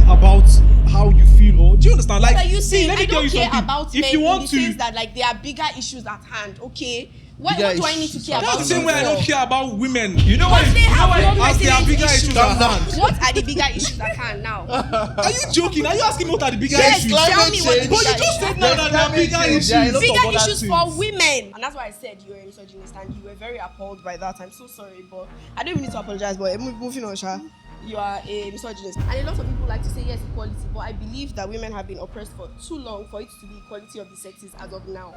about how you feel, or do you understand? What Like, are you saying? let me I tell don't you care something. about If men you want in the to, sense that like there are bigger issues at hand. Okay, what Bigger do I need to issues care at about? that's the same way I don't for? care about women. You know Because why? they You know have why? more As there are pertinent bigger issues. issues at hand. What are the bigger issues at hand now? Are you joking? Are you asking me what are the bigger Yes, issues? tell me what the But you bigger just issues said are. now that there are bigger issues. Bigger issues for women, and that's why I said you were a misogynist and you were very appalled by that. I'm so sorry, but I don't even need to apologize. But moving on, Sha, you are a misogynist, and a lot of people like to say yes, equality, but I believe that women have been oppressed for too long for it to be equality of the sexes as of now.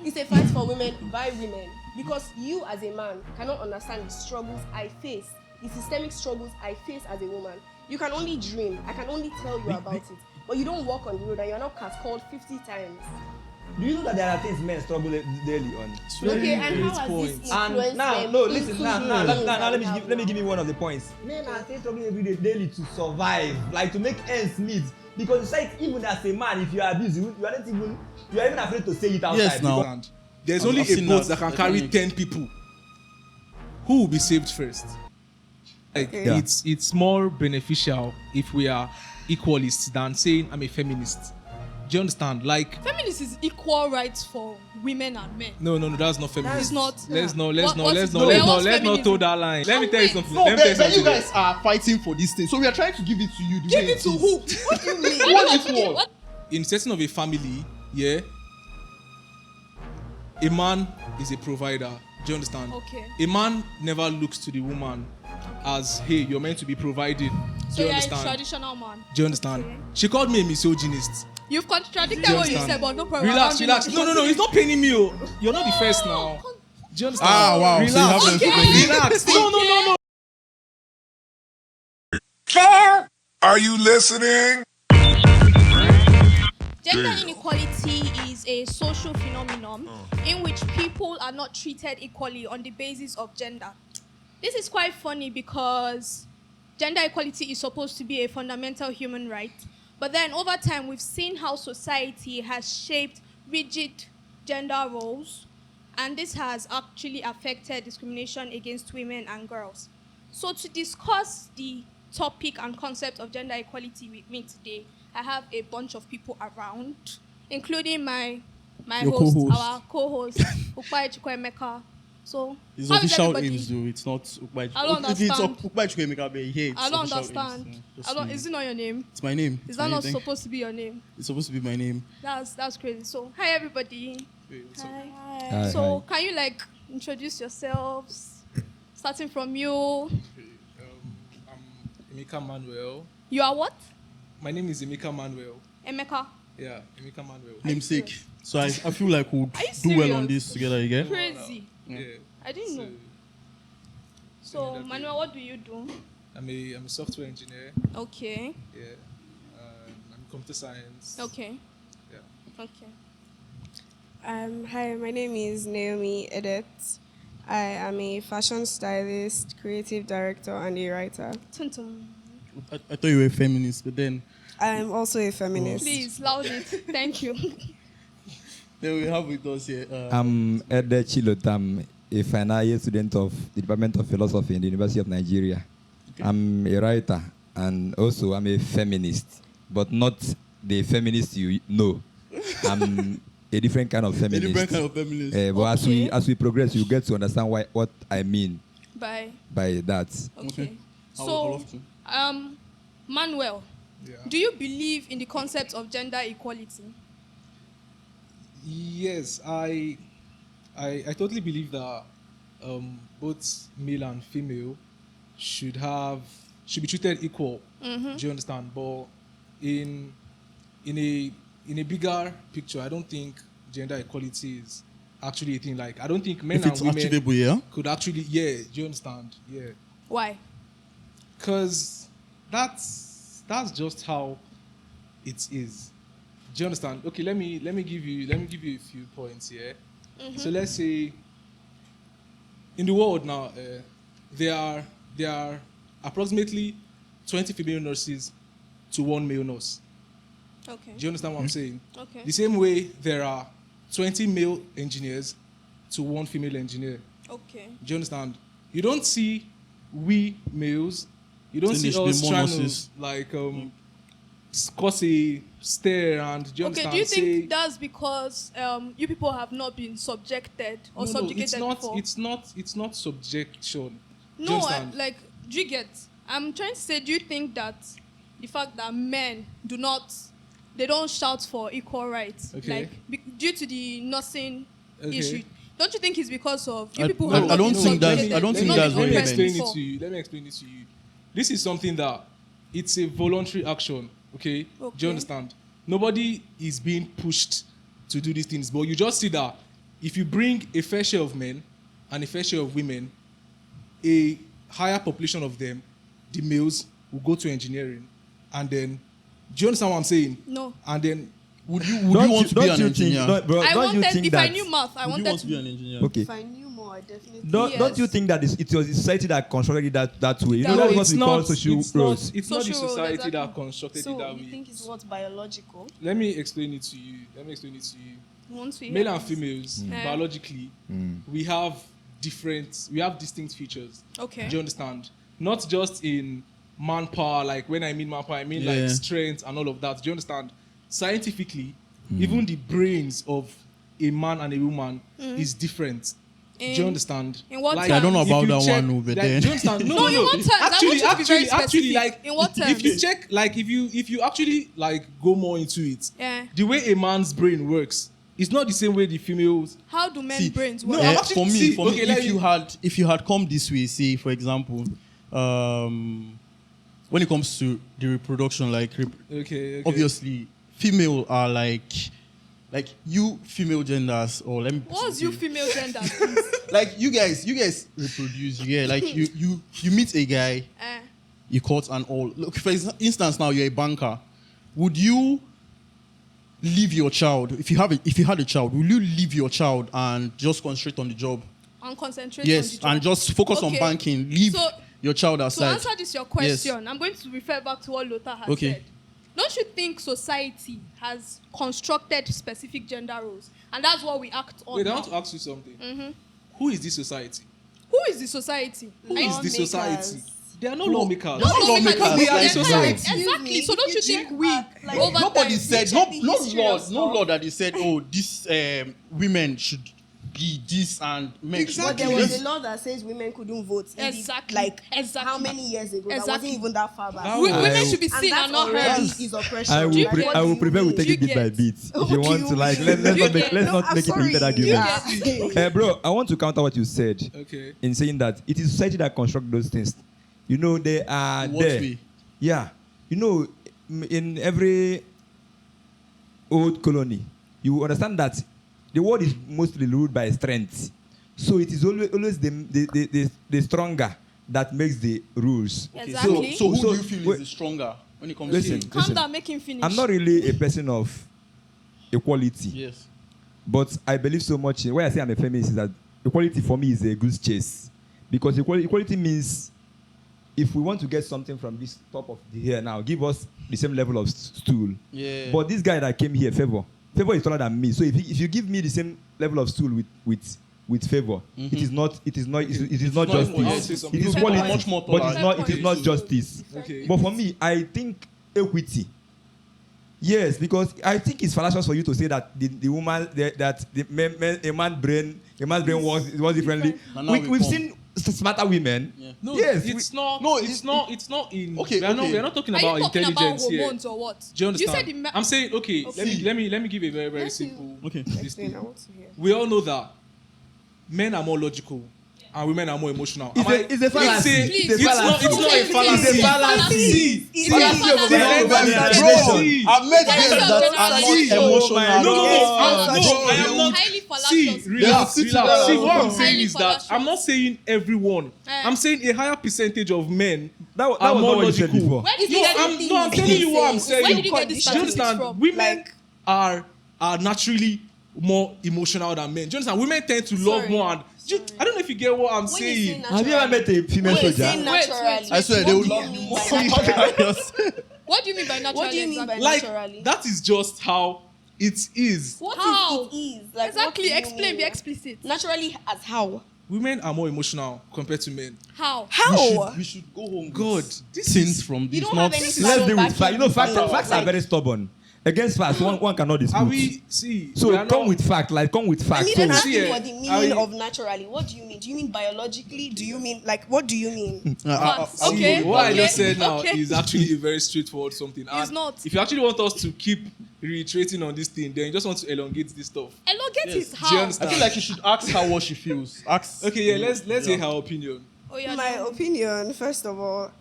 It's a fight for women by women, because you as a man cannot understand the struggles I face, the systemic struggles I face as a woman. You can only dream. I can only tell you about it. But you don't walk on the road and you're not catcalled 50 times. Do you know that there are things men struggle daily on? Okay, and how has this influenced And now, them? no, listen, now, let me give you one of the points. Men Men are still struggling every day daily to survive, like to make ends meet. Because you say even as a man, if you are abused, you are even afraid to say it outside. Yes, now. And there's only I've a seen boat that. that can carry 10 people. Who will be saved first? Like, Okay. it's more beneficial if we are equalists than saying I'm a feminist. Do you understand? Like, Feminist is equal rights for women and men. no, that's not feminist. It's not. Let's What not is toe feminism? that line. Let me tell you something. No, Let me tell you but you something. guys are fighting for this thing, so we are trying to give it to you. The Give way it to is. who? What do you mean? What equal? What? In setting of a family, yeah, a man is a provider. Do you understand? Okay. A man never looks to the woman as, hey, you're meant to be providing. So Do you you're a understand? traditional man. Do you understand? Okay. She called me a misogynist. You've contradicted Do you what you understand? said, but no problem. Relax. I'm No, it's not paining me. Oh. You're not the first now. Do you understand? Ah, wow. So you Relax. have them Okay. Relax. No. Are you listening? Gender inequality is a social phenomenon in which people are not treated equally on the basis of gender. This is quite funny because gender equality is supposed to be a fundamental human right, but then over time we've seen how society has shaped rigid gender roles, and this has actually affected discrimination against women and girls. So to discuss the topic and concept of gender equality with me today, I have a bunch of people around, including my Your host, co-host. our co-host, Ukpai Chukwemeka. So, It's how is official everybody? aims, though. It's not Ukpai. I don't If it's understand. Ukpai Chukwemeka, but here it's I don't official understand. aims. Yeah, I don't, just is it not your name? It's my name. Is It's that my not name. supposed to be your name? It's supposed to be my name. That's crazy. So, hi everybody. Hi. Hi, So, can you like introduce yourselves? Starting from you. I'm Emeka Manuel. You are what? My name is Emeka Manuel. Emeka. Yeah, Emeka Manuel. Namesake. So I feel like we'll Are you do well on serious? this together, you get? Crazy. Yeah. I didn't know. So, Manuel, what do you do? I'm a software engineer. Okay. Yeah. I'm computer science. Okay. Yeah. Okay. Hi, my name is Naomi Edet. I am a fashion stylist, creative director, and a writer. Tum-tum. I thought you were a feminist, but then I'm also a feminist. Please, loud it. Thank you. we have with us here. I'm Ede Chilotam, a final year student of the Department of Philosophy in the University of Nigeria. Okay. I'm a writer and also I'm a feminist, but not the feminist you know. I'm a different kind of a feminist. different kind of feminist. But Okay. as we progress, you get to understand what I mean Bye. by that. Okay. I would So, love to. Manuel, Yeah. do you believe in the concept of gender equality? Yes, I totally believe that both male and female should be treated equal. Mm-hmm. Do you understand? But in a bigger picture, I don't think gender equality is actually a thing. Like, I don't think men If and it's women achievable, yeah? could actually, yeah. Do you understand? Yeah. Why? Because that's just how it is. Do you understand? Okay, let me give you a few points here. Mm-hmm. So let's say in the world now, there are approximately 20 female nurses to 1 male nurse. Okay. Do you understand what I'm saying? Okay. The same way there are 20 male engineers to 1 female engineer. Okay. Do you understand? You don't see we males, You don't see Finish us the trying monosis. to like cause a stare and do you Okay, understand? do you Say, think that's because you people have not been subjected or subjugated it's not. before? It's not subjection. Do you No, understand? like, do you get? I'm trying to say, do you think that the fact that men they don't shout for equal rights, Okay. like due to the nursing Okay. issue, don't you think it's because of you I- people? no, have I not don't been think that's- subjugated, I don't you've think not that's been what it Let me is. oppressed explain it before? to you. Let me explain it to you. This is something that it's a voluntary action. Okay. Do Okay. you understand? Nobody is being pushed to do these things, but you just see that if you bring a fair share of men and a fair share of women, a higher population of them, the males, will go to engineering, and then, do you understand what I'm saying? No. And then, Would you want to be an engineer? Bro, I don't you wanted, think if that? I knew math, I Would you wanted want to be to. an engineer? Okay. If I knew more, I definitely. Don't you think that it was the society that constructed it that way? You know, No, that's what it's we call not. social It's roles. not. It's not the Social roles, society exactly. that constructed it So that you way. think it's what biological? Let me explain it to you. Once we Male hear and this. females, Mm. biologically, we have distinct features. Okay. Do you understand? Not just in manpower, like when I mean manpower, I mean Yeah. like strength and all of that. Do you understand? Scientifically, even the brains of a man and a woman is different. Do you In- understand? in what Like, terms? I don't know if about you that check- one, but like, then- do you understand? No, in what terms? I want you to be very actually, specific. like, In what if you terms? check, like, if you actually like go more into it, Yeah. the way a man's brain works is not the same way the females. How do men's See, brains no, work? I'm actually- for me, see, okay, let if you had come this way, say for example, when it comes to the reproduction, like Okay. obviously female are like you female genders, or let me What's say- you female gender? please? like you guys reproduce, yeah, like you meet a guy, Eh. you cut and all. Look, for instance, now you're a banker. Would you leave your child if you had a child? Will you leave your child and just concentrate on the job? And concentrate Yes, on the job. and just focus on Okay. banking. Leave So- your child To aside. answer this your question, I'm going to refer back to what Lothar has Okay. said. Don't you think society has constructed specific gender roles, and that's what we act on? Wait, I now? want to ask you something. Who is this society? Who is the society? Who is Lawmakers. this society? They are not lawmakers. Not lawmakers, lawmakers, they are the society. entire- Exactly. So don't you think we like, over Nobody time? said check no the history law, of no stuff. law that they said, oh, this women should be this and men should But be there was this. a law that says women couldn't vote. in the- Exactly. Like Exactly. how many years ago? That Exactly. wasn't even that far back. That Women was- should be And seen that and not already heard. is oppression. I will, Like, pre- what I do will you prefer we mean? take Do it you bit by get? bit. If you Okay, want to like, okay. let's Do you not make get? let's No, not I'm make it a heated sorry. argument. Yeah. Bro, I want to counter what you said Okay. in saying that it is society that construct those things. You know, they are In what there. way? Yeah. You know, in every old colony, you understand that the world is mostly ruled by strength. So it is always the stronger that makes the rules. Exactly. So who So- do you feel wait. is the stronger when it comes Listen, to Calm down, make him finish. I'm not really a person of equality. Yes. But I believe so much in why I say I'm a feminist is that equality for me is a goose chase. Because equality means if we want to get something from this top of the hair now, give us the same level of stool. Yeah. But this guy that came here, Favor is taller than me. So if you give me the same level of stool with Favor, it is not not justice. equal. I would say It something. is Fair quality, point. Much more but taller. it is not justice. Okay. But for me, I think equity. Yes, because I think it's fallacious for you to say that the woman a man's brain works differently. And now We've come. seen smarter women. Yeah. No, yes, it's not. no, it's not. It's not in. Okay, we are not. okay. We are not talking Are about you talking about intelligence here. hormones or what? Do you You said understand? the I'm saying okay. Okay. Let me give a very Let simple. you- Okay. this Explain, thing. I want to hear. We all know that men are more logical and women are more emotional. It's a fallacy. It's Please. not. It's not a Please. fallacy. It's a fallacy. See, It's see, a fallacy. Bro, I've met There is girls a that are generalization. not emotional. I am not. Highly See, fallacious. relax. Yeah. See, what I'm Highly saying is that fallacious. I'm not saying everyone. I'm saying a higher percentage of men That was are not more what you said logical. before. Where did No, you get I'm it? telling you what I'm saying. Where did you get this Do you understand? statistics from? Women Like- are naturally more emotional than men. Do you understand? Women tend to love Sorry. more. And I don't know if you get what I'm When you saying. say Have you ever met a female Wait, soldier? say naturally. I swear they What would do love you you mean more. by naturally? What do you mean by naturally? What do you mean by exactly? Like naturally? that is just how it is. What How? is it is? Like, Exactly. what do you Explain. mean? Be explicit. Naturally as how? women are more emotional compared to men. How? How? We should go home. God, this sins from You this. don't Not have any Let's deal with back facts. You know, facts, everything. facts are Like, very stubborn. Against facts, one cannot dispute. Are we see? So we are come not- with fact, like come with I facts. mean, So I'm see, asking eh, for the are meaning we- of naturally. What do you mean? Do you mean biologically? Do you mean like what do you mean? Facts. See, Okay. what I okay, just said now okay. is actually a very straightforward something. And not. If you actually want us to keep reiterating on this thing, then you just want to elongate this stuff. Elongate Yes. is Do you how? I understand? feel like you should ask her what she feels. Ask. Okay, yeah, let's hear her opinion. Oh, yeah, My no. opinion, first of all,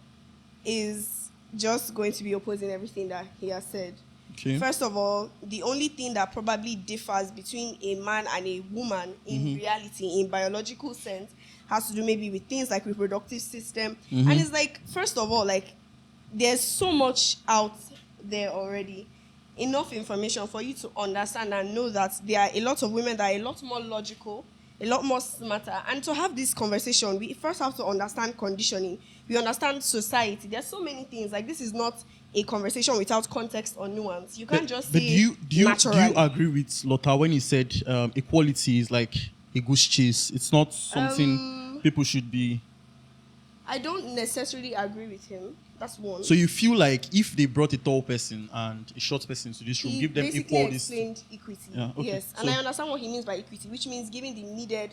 is just going to be opposing everything that he has said. Okay. First of all, the only thing that probably differs between a man and a woman in reality, in biological sense, has to do maybe with things like reproductive system. And it's like, first of all, like, there's so much out there already. Enough information for you to understand and know that there are a lot of women that are a lot more logical, a lot more smarter. And to have this conversation, we first have to understand conditioning. We understand society. There's so many things. Like, this is not a conversation without context or nuance. You can't just But say do you naturally. agree with Lotta when he said equality is like a goose chase? It's not something people should be. I don't necessarily agree with him. That's one. So you feel like if they brought a tall person and a short person to this room, He give them basically equal explained equity. Yeah, okay. Yes, and So- I understand what he means by equity, which means giving the needed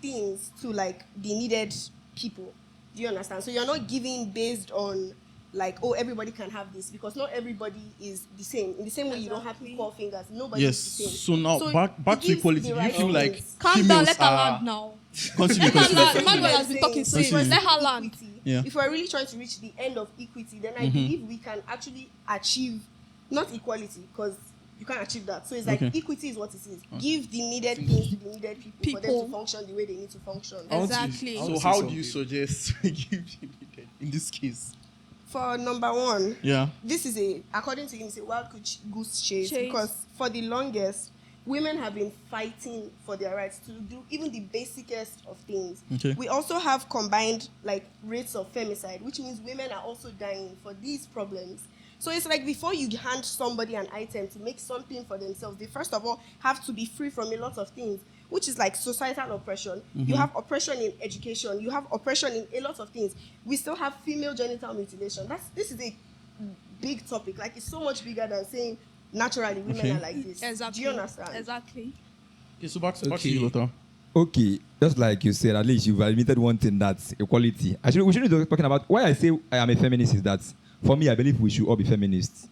things to like the needed people. Do you understand? So you're not giving based on like, oh, everybody can have this, because not everybody is the same. In the same way, you don't have Exactly. equal fingers. Nobody Yes. is the same. So now back it to gives equality. the Do you right feel like things. Calm down, females let her are land now. continue, Let her continue. land. Emmanuel has been talking So since. if we're Let her saying land. equity, Yeah. if we're really trying to reach the end of equity, then I believe we can actually achieve not equality, because you can't achieve that. So it's like Okay. equity is what it is. Give the needed things to the needed people, for them People. to function the way they need to function. I want to- Exactly. I want So to say how do you something. suggest we give the needed in this case? For number one, Yeah. this is according to him, it's a wild goose chase, Chase. because for the longest, women have been fighting for their rights to do even the basicest of things. Okay. We also have combined like rates of femicide, which means women are also dying for these problems. So it's like before you hand somebody an item to make something for themselves, they first of all have to be free from a lot of things, which is like societal oppression. You have oppression in education. You have oppression in a lot of things. We still have female genital mutilation. This is a big topic. Like, it's so much bigger than saying naturally women Okay. are like this. Exactly. Do you understand? Exactly. Okay, so back to Okay. you, Lotta. Okay, just like you said, at least you've admitted one thing, that's equality. Actually, we shouldn't be talking about why I say I am a feminist is that for me, I believe we should all be feminists.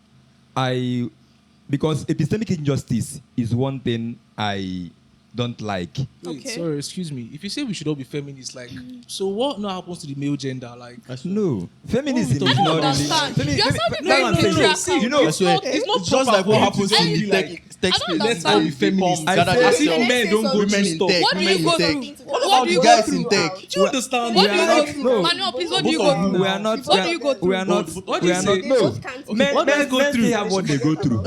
Because epistemic injustice is one thing I don't like. Wait, Okay. sorry, excuse me. If you say we should all be feminists, like, so what now happens to the male gender? Like, No, feminism I is don't not understand. really. You're sounding no, very no, no, no, patriarchal. see, You know, it's not, it's not just proper like what for you happens to in be the like, text I don't let's understand. all be feminists. I Gather say- as if yourself. men don't go Women through in stuff. tech. What do you Women go in tech. through? What do you You go guys through? in tech. Do you understand? What We do you are go not- through? no. Manuel, please, what do you Both go of you. through? We are not. What do you go through? We are not. What do We you are say? not. No. both can't- Men, What do I men, go men through? say have what they go through.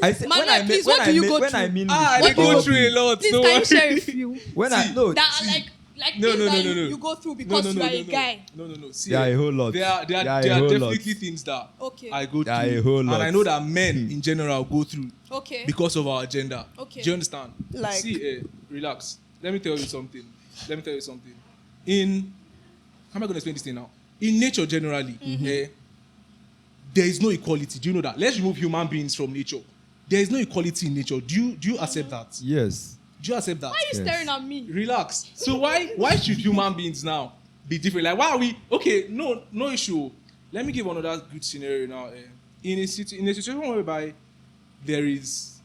I say, Manuel, when I please, mean, what do you go when through? I mean, I What do you go go through a lot. Please, so can you what- share a few when I no, that are like No, things no, no, that no, no. you go through because you are a guy? No, no, no. See, there are a whole lot. there are There are a there are whole definitely lot. things that Okay. I go There are a through, whole and lot. I know that men in general go through Okay. because of our agenda. Okay. Do you understand? Like- See, relax. Let me tell you something. How am I going to explain this thing now? In nature, generally, there is no equality. Do you know that? Let's remove human beings from nature. There is no equality in nature. Do you accept that? Yes. Do you accept that? Why are you Yes. staring at me? Relax. So why should human beings now be different? Like, why are we okay? No issue. Let me give another good scenario now. In a situation whereby there is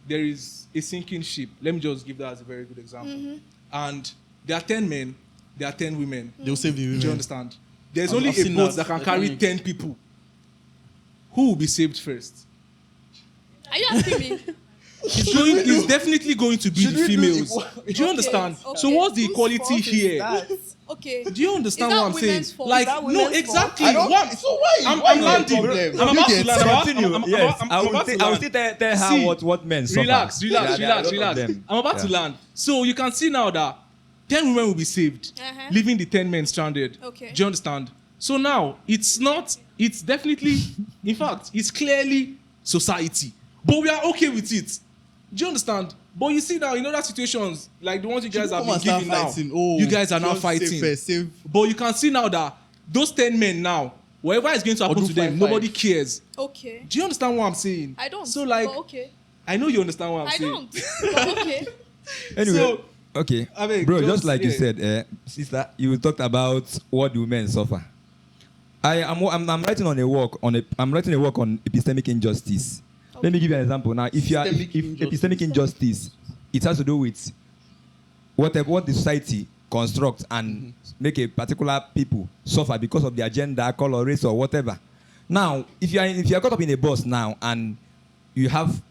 a sinking ship. Let me just give that as a very good example. And there are 10 men, there are 10 women. They'll save the Do you women. understand? There's I've only a seen boat that. that can I carry think- 10 people. Who will be saved first? Are you asking me? It's definitely going to be Should the we do females. equal- Do you understand? okay. So what's the Whose equality fault is here? that? Okay. Do you understand Is that what I'm saying? women's fault? Like, Is that no, women's exactly. I don't. What? So why? I'm why is landing. the I'm problem? about to You land. get- Continue. I'm Yes. about I to will land. still tell her See, what men suffer. Relax. There are a lot of Relax. them. I'm about to Yeah. land. So you can see now that 10 women will be saved, Uh-huh. leaving the 10 men stranded. Okay. Do you understand? So now, it's definitely, in fact, it's clearly society. But we are okay with it. Do you understand? But you see now, in other situations, like the ones you guys People have come been and giving start now, fighting. Oh, you guys are now just save fighting. first, save. But you can see now that those 10 men now, whatever is going to happen do to them, 5-5. nobody cares. Okay. Do you understand what I'm saying? I don't. So like, but okay. I know you understand what I'm I saying. don't. But okay. Anyway, So, okay, I mean, bro, just- just like you yeah. said, sister, you talked about what do men suffer. I'm writing on a work I'm writing a work on epistemic injustice. Let me give you an example. Now, if epistemic injustice, it has to do with what the society constructs and make a particular people suffer because of their gender, color, race, or whatever. Now, if you are caught up in a bus now and you have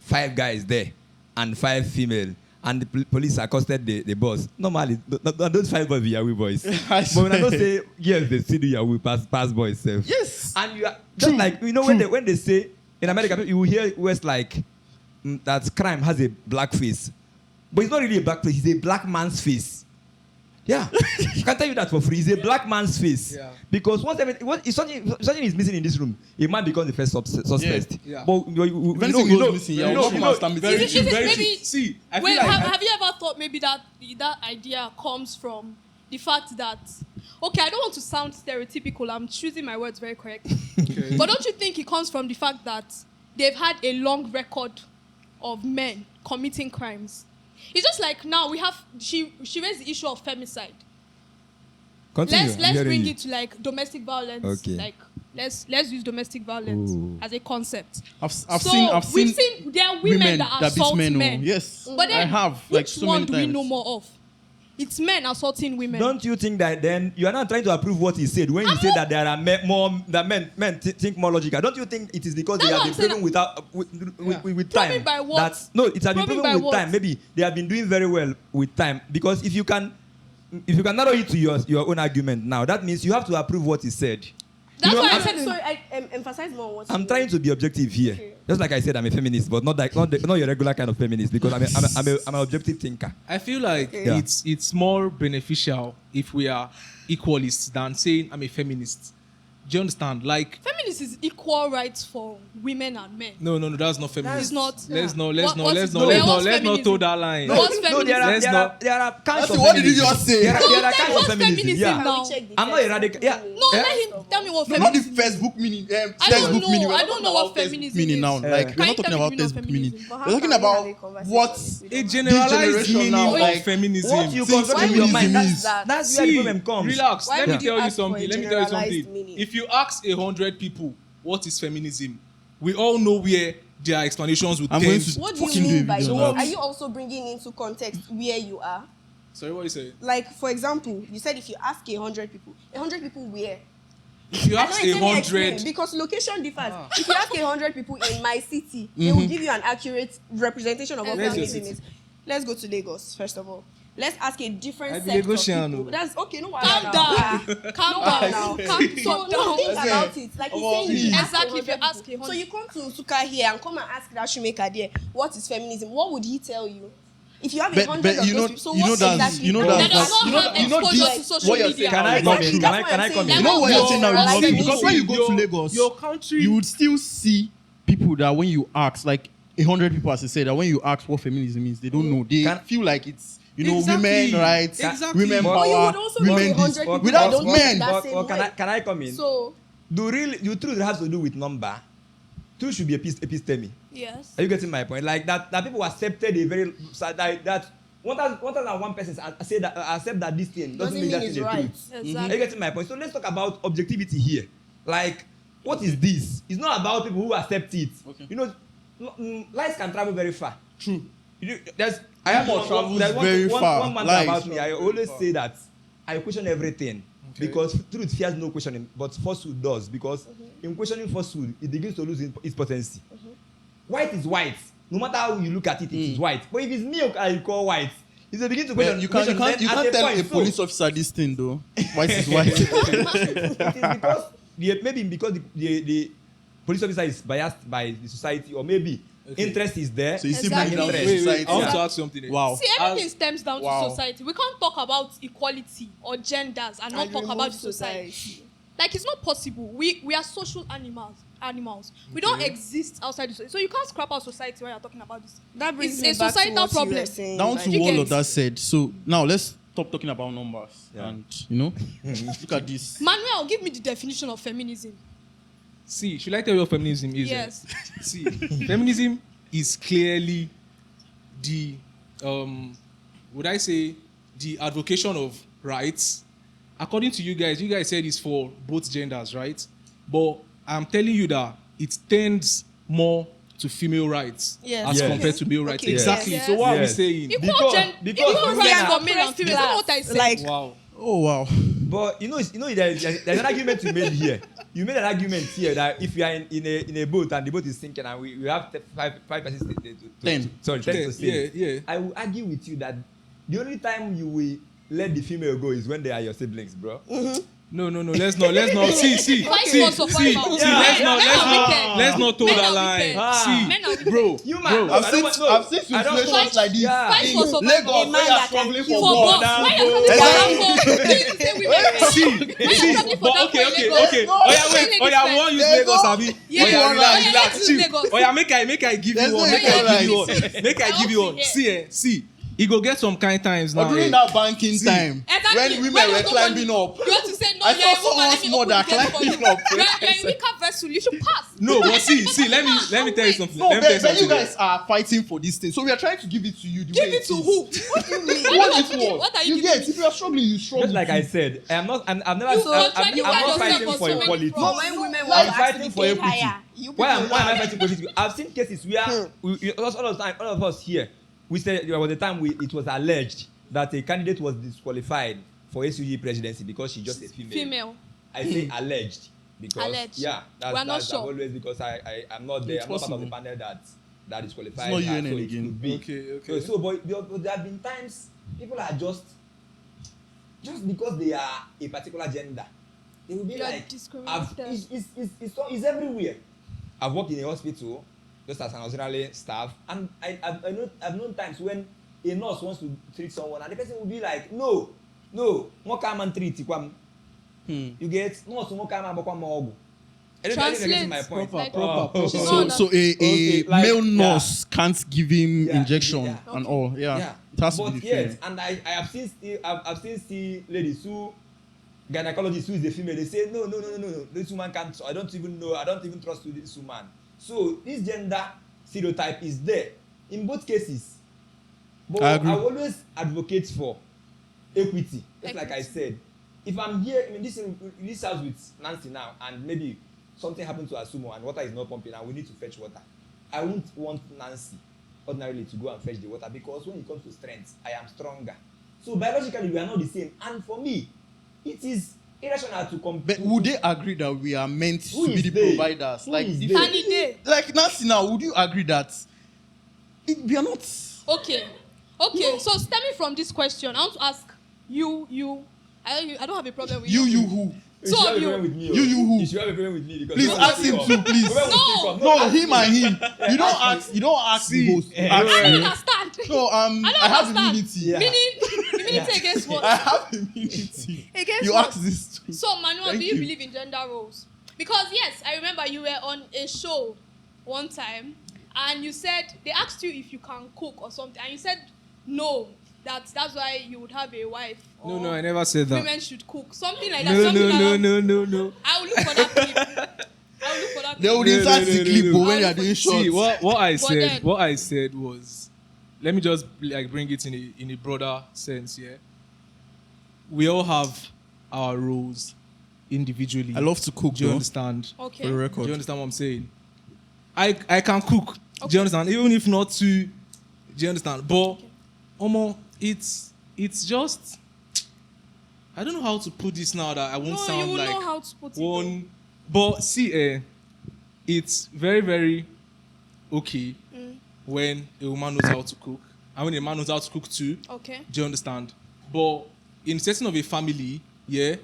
5 guys there and 5 female, and the police accosted the bus, normally those 5 boys be Yahoo boys. But when I don't say yes, they still do Yahoo pass boys self. Yes. And you are just like when they say in America, you will hear words like that crime has a black face, but it's not really a black face; it's a black man's face. Yeah, I can tell you that for free. It's a black man's face. Yeah. Because if something is missing in this room, it might become the first suspect. Yeah. But If anything goes missing, yeah, we'll come and stand very between true, you. very maybe- true. See, I Wait, feel like have you ever thought maybe that idea comes from the fact that, okay, I don't want to sound stereotypical, I'm choosing my words very correctly. Okay. But don't you think it comes from the fact that they've had a long record of men committing crimes? It's just like now we have, she raised the issue of femicide. Continue. Let's bring it to like domestic violence. Okay. Like let's use domestic violence Ooh. as a concept. I've So seen we've seen there are women that beat assault men. men. Oh. Yes, But then I have like which so one many do times. we know more of? It's men assaulting women. Don't you think that then you are not trying to approve what he said when you say that there are men think more logical? Don't you think it is because That's they have what been I'm proven with Proven time? by what? No, it has been Proven by proven with what? time. Maybe they have been doing very well with time because if you can narrow it to your own argument now, that means you have to approve what he said. That's You know, why I I'm- said Sorry, I emphasize more on what I'm you trying to be objective here. Okay. Just like I said, I'm a feminist, but not your regular kind of feminist because I'm an objective thinker. I feel like Okay. Yeah. it's more beneficial if we are equalists than saying I'm a feminist. Do you understand? Like, feminist is equal rights for women and men. no, that's not feminist. It's not. Let's What not is- toe what's that feminism? line. What's No, feminism? Let's not- there are kinds That's of what did you feminism. just say? There No, are kinds of what's feminism. feminism Yeah. now? I'm not a radical. Yeah. No, let him tell me what No, not the feminism is. Facebook meaning. I don't Textbook know. meaning. We're I not don't talking know what about textbook feminism meaning is. now. Can Like you we're not tell talking me about the meaning of textbook meaning. feminism? But how We're talking can we have about a conversation what if we A don't- generalized generation meaning now, of like, feminism. What you See, construct in why your would mind, you that's use that? that's where the problem comes. Relax. Why Let me would you tell you ask for a something. Let me tell you generalized something. meaning? If you ask 100 people what is feminism, we all know where their explanations would I'm going tend. to- What do Fucking you do mean a by video that? now. Are you also bringing into context where you are? Sorry, what you say? Like, for example, you said if you ask 100 people where? If you I ask know it's only explain, 100, because location differs. If you ask 100 people in my city, they will give you an accurate representation of what Where's your feminism city? is. Let's go to Lagos first of all. Let's ask a different I be set of Lagosian, people. oh. That's okay. No, Calm now. down. Calm Now. down. Calm So no, think down. about it. Like he's saying, please. you ask Exactly, if you 100 ask people. 100. So you come to Suka here and come and ask that shoemaker there, what is feminism? What would he tell you? If you have But- 100 but of you know- those people, so you know what that's- exactly? you know That that's- does not you know- have you know exposure this- to social what you're media. saying Can I now come is in? true. Can That's I what come I'm in? You know what you're saying now is That's not true the because when issue. you go to Lagos, your country, you would still see people that when you ask, like 100 people, as I said, that when you ask what feminism is, they don't know. They Can- feel like it's Exactly. women rights, Exactly. women But power, you would also know women 100 this. people Without that don't men, think that same way. Can I come in? So The truth has to do with number. Truth should be episteme. Yes. Are you getting my point? Like that people accepted a very that 1,001 persons accept that this thing doesn't mean that's it's the right. truth. Are you Exactly. getting my point? So let's talk about objectivity here. Like, what is this? It's not about people who accept it. Okay. You know, lights can travel very far. True. There's Airport travels very far. One man Lies about me, I travel always far. say that I question everything. Okay. Because truth fears no questioning, but falsehood does. Because in questioning falsehood, it begins to lose its potency. White is white. No matter how you look at it, it is white. But if it's milk and you call white, if they begin to question, You can't then tell at a point, police officer this thing though. White is white. it is because maybe because the police officer is biased by the society, or maybe interest is there. So you see Exactly. bringing out Wait, the wait, society. I want to Yeah. ask something. Wow. See, everything stems down Wow. to society. We can't talk about equality or genders and not And talk remove about society. Like, it's not possible. We are social animals. animals. We don't exist outside the society. So you can't scrap out society when you're talking about this. That brings It's me a back to societal what you were problem. saying, Down like- to You all get- of that said, so now let's stop talking about numbers. Yeah. And, look at this. Manuel, give me the definition of feminism. See, should I tell you what feminism is? Yes. See, feminism is clearly the, would I say, the advocation of rights. According to you guys said it's for both genders, right? But I'm telling you that it tends more to female rights Yes. as Yes. compared to male rights. Okay. Exactly. Yes. So what are we Yes. saying? Equal Because equal women rights are for male and female. That's not what I said. Like, Wow. Oh, wow. But there's an argument you made here. You made an argument here that if you are in a boat and the boat is sinking and we have five persons Ten. ten to save. Yeah. I will argue with you that the only time you will let the female go is when they are your siblings, bro. No. Let's not. See. Vice versa, See. five out. Let's not toe Men that are line. wicked. Ah. See, Men are wicked. bro. You man, Bro. I've I seen don't want- no, I don't- situations like this. Yeah. Fight for survival. Lagos, A man where you're that struggling can for For God. boss. Why you're Exactly. Okay. Oya, we want use There's Lagos, no- abi? Yeah. Oya, Yeah, relax, yeah, relax, let's chill. use Lagos. Oya, make I give There's you no one. Make equal I give you rights. one. Make I I give you want one. to hear. See, you go get some kind times now. Or during eh. that banking See. time, when women were climbing up. You have to say no. I You're a saw woman. Let someone's me mother open the gate for you. climbing up. You're a weaker vessel. You should pass. No, but see, let me tell you something. No, Let me tell but you something. guys are fighting for this thing. So we are trying to give it to you. The Give way it to is. who? What do you mean? What What are is you giving- what? what are you You giving get, if you are struggling, you struggle. Just like I said, I'm never. You contradict I'm not yourself fighting on for so many equality. fronts. when women I'm want to fighting actually for pay equity. higher, you Why am people I fighting for equity? I've seen cases where all of us here, we said there was a time it was alleged that a candidate was disqualified for SUG presidency because she's just a female. I say alleged because Alleged. yeah, We're not that's sure. always because I'm not there. It's I'm not part of the possible. panel that disqualified. It's not her, UNN so it again. could be. Okay. So but there have been times people are just because they are a particular gender, they will be You are like, discriminated. it's everywhere. I've worked in a hospital just as an auxiliary staff, and I've known times when a nurse wants to treat someone, and the person will be like, no, what come and treat you? You get nurse, what come and ogu. Translate. My point. Like- Proper. She's So, not so a Okay, like, male yeah. nurse can't give him Yeah, injection yeah. and all. Yeah. It has to But be the yes, female. and I have seen I've seen ladies who gynecologists who is the female, they say no, this woman can't. I don't even trust this woman. So this gender stereotype is there in both cases. But I I agree. always advocate for equity. Just like I Equity. said, if I'm here in this house with Nancy now, and maybe something happened to Asumo and water is not pumping and we need to fetch water, I won't want Nancy ordinarily to go and fetch the water because when it comes to strength, I am stronger. So biologically, we are not the same. And for me, it is irrational to compare. But would they agree that we are meant Who to be is the they? providers? Who Like, is if- they? Any day. like Nancy now, would you agree that we are not? Okay. So stemming from this question, I want to ask you. I don't have a problem with You who? You should have a you. problem with me. You who? You should have a problem with me because Please no one ask will him speak too, up. please. No one will speak up. No, ask him me. and him. You don't ask. You don't ask the host. You ask I don't me. understand. No, I I don't have understand. immunity. Yeah. Immunity against I what? have immunity. Against You what? ask this too. So Manuel, Thank do you you. believe in gender roles? Because yes, I remember you were on a show one time, and you said they asked you if you can cook or something, and you said no. That's why you would have a wife. Or No, I never said that. women should cook. Something like that. Something No. I will look for that clip. They would No, insert no, the no, clip, no. but when you are doing shorts. See, then- what I said was, let me just like bring it in a broader sense. Yeah, we all have our roles individually. I love to cook, Do you though. understand? Okay. For the Do record. you understand what I'm saying? I can cook. Do Okay. you understand? Even if not too. Do you understand? But Omo, it's just. I don't know how to put this now that I won't No, sound you will like know how to put it. one. But see, it's very, very okay when a woman knows how to cook, and when a man knows how to cook too. Okay. Do you understand? But in the setting of a family, yeah,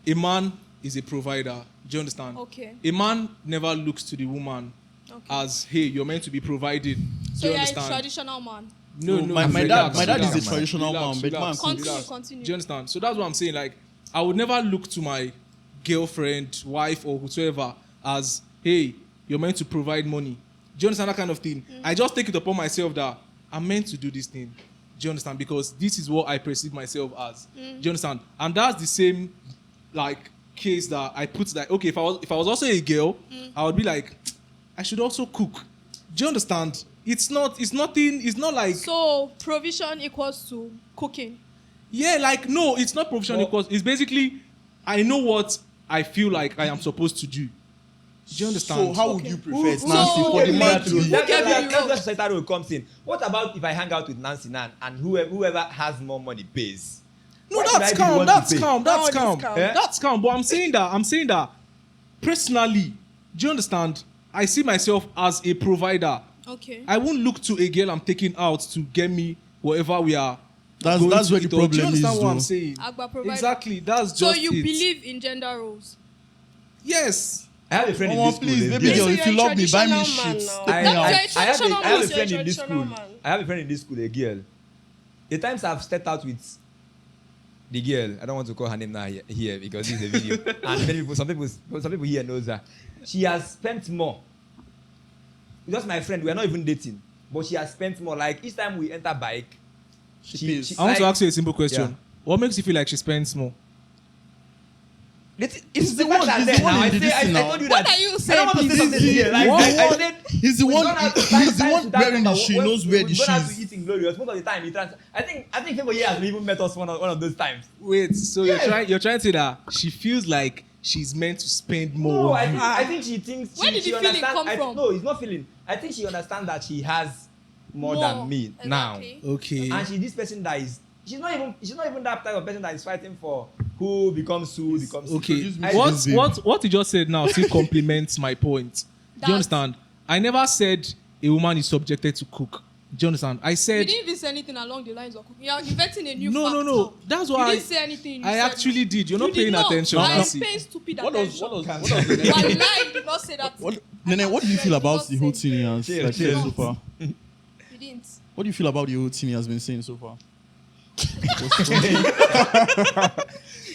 a man is a provider. Do you understand? Okay. A man never looks to the woman Okay. as, hey, you're meant to be provided. Do So you you're a understand? traditional man. No, my relax, dad is relax, a traditional relax, man, but relax, man Continue, relax. continue. Do you understand? So that's what I'm saying. Like, I would never look to my girlfriend, wife, or whoever as, hey, you're meant to provide money. Do you understand that kind of thing? I just take it upon myself that I'm meant to do this thing. Do you understand? Because this is what I perceive myself as. Do you understand? And that's the same, like, case that I put that, okay, if I was also a girl, I would be like, I should also cook. Do you understand? It's not like... So, provision equals to cooking. Yeah, like, no, it's not provision equals... It's basically, I know what I feel like I am supposed to do. Do you understand? So how would you prefer it, So- Nancy, for the man to be? That's where societal role comes in. What about if I hang out with Nancy now and whoever has more money pays? No, Why should I that's be the calm. one to That's pay? calm. That's That one is calm. calm. Eh? That's calm. But I'm saying that personally, do you understand? I see myself as a provider. Okay. I won't look to a girl I'm taking out to get me whatever we are. That's going to where the eat or- Do you problem understand is, what I'm though. saying? Agba provider. Exactly. That's So just you it. believe in gender roles? Yes. I have a friend in Come on, this school. please, a baby girl. girl, So if you're you a love me, buy me traditional man shit. now. Take me No, out. you're a traditional I have man. a friend in this Traditional school. man. I have a friend in this school, a girl. The times I've stepped out with the girl, I don't want to call her name now here because this is a video. And many people, some people here knows her. She has spent more. Just my friend, we are not even dating, but she has spent more. Like each time we enter bike, She pays. I want to like- ask you a simple question. Yeah. What makes you feel like she spends more? It's the the one- one that he's the there one now. in I the say, I listen now. told you What that. are you I don't saying? want to say Please? something here. Like What? I said, He's the we've one. gone out to He's five the times one to that wearing the number. shoe. He When knows where the we've gone out to shoes. eat in Glorious. Most of the time, I think people here have even met us one of those times. Wait, so Yes. you're trying to say that she feels like she's meant to spend more No, on you. I think she thinks. Where did she the feeling understand- come from? No, it's not feeling. I think she understands that she has more than me now. Exactly. Okay. And she's this person that is. She's not even that type of person that is fighting for who becomes who becomes. Okay. Introduce me What to this babe. what you just said now still complements my point. Do That's- you understand? I never said a woman is subjected to cook. Do you understand? I You said didn't even say anything along the lines of cooking. You're inventing a new no, fact no, no. now. That's You why didn't say anything. You I said actually no. did. You're not You paying did not. attention, I am Nancy. paying stupid What does attention. the Wallahi, you did not say that. Nene, what do you feel You about did the not whole say- thing he has Chill, like, chill. said so far? You didn't. What do you feel about the whole thing he has been saying so far?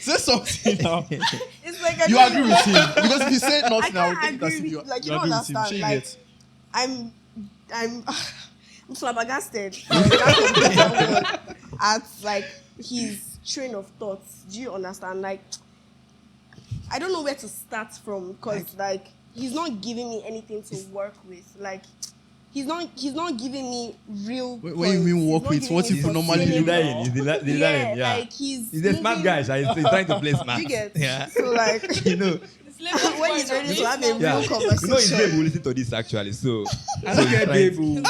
Say something now. It's like I You don't agree know. with him because if he said I nothing, I would can't take it as agree if with, like, you you don't agree with him. understand. Shey you Like, get? I'm flabbergasted at like his train of thoughts. Do you understand? Like, I don't know where to start from because like he's not giving me anything to work with. Like, he's not giving me real. When you mean points. work He's not with, giving what me if you normally sustainable- do lying. He's lying. Yeah. like he's He's a smart moving- guy. He's trying to play smart. You get? Yeah. So like You know. It's labeled when for he's it. ready to It's have a not- Yeah. real You know his conversation. babe will listen to this actually. So. I don't get babe. oh.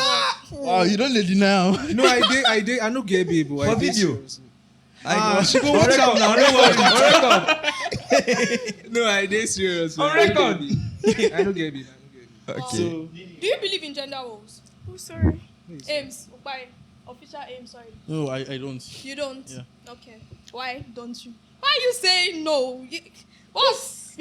Oh, you don't let it now. No, I did. I don't get babe. oh. I For dey video. serious. She go watch out now. No worry. No, I did serious. On I don't record. get babe. I don't get babe. Okay. So Do you believe in gender roles? Oh, sorry. Aims. By official aims, sorry. No, I don't. You don't? Yeah. Okay. Why don't you? Why are you saying no? You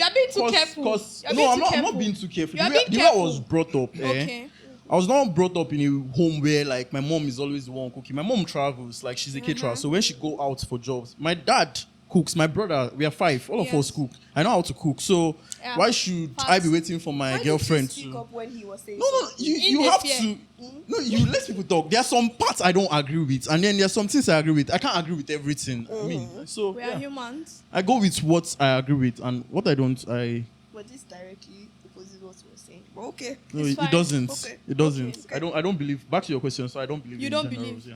are being too careful. Cause, You're no, being I'm too not. I'm careful. not being too careful. You are The way, being the way I careful. was brought up, Okay. I was not brought up in a home where like my mom is always the one cooking. My mom travels, like she's a caterer. So when she go out for jobs, my dad cooks. My brother, we are 5. All of Yes. us cook. I know how to cook. So Yeah. why should I be Facts. waiting for my Why did girlfriend you speak to? up when he was saying No, something? you In have the fear. to. No, you let people talk. There are some parts I don't agree with, and then there are some things I agree with. I can't agree with everything. I mean, so We are yeah. humans. I go with what I agree with, and what I don't, I But this directly opposes what you were saying. But okay. no, It's it fine. doesn't. Okay. It doesn't. Okay. I don't believe. Back to your question. So I don't believe. You in don't gender believe? roles, yeah.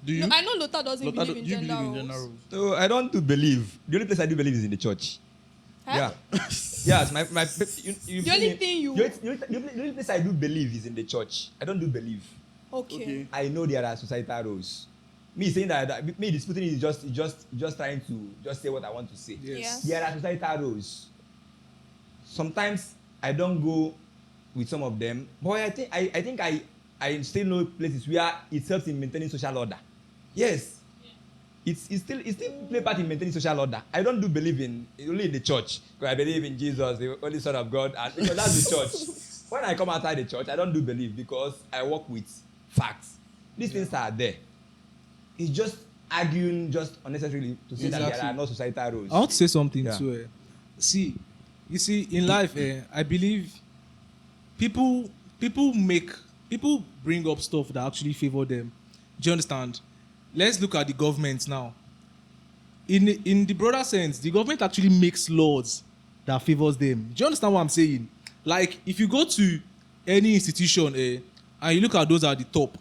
Do you? No, I know Lota doesn't Lotta, believe in do you gender believe in roles. gender roles? No, I don't do believe. The only place I do believe is in the church. Huh? Yeah. Yes, my The only thing you- the only place I do believe is in the church. I don't do believe. Okay. I know there are societal roles. Me saying that me disputing it is just trying to just say what I want to say. Yes. There are societal roles. Sometimes I don't go with some of them, but I think I still know places where it helps in maintaining social order. Yes. It still play part in maintaining social order. I don't do believe in only in the church because I believe in Jesus, the only Son of God, and because that's the church. When I come outside the church, I don't do believe because I work with facts. These things are there. It's just arguing just unnecessarily to say that there Exactly. are no societal roles. I want to say something Yeah. too. See, you see, in life, I believe people people bring up stuff that actually favor them. Do you understand? Let's look at the government now. In the broader sense, the government actually makes laws that favors them. Do you understand what I'm saying? Like, if you go to any institution and you look at those at the top,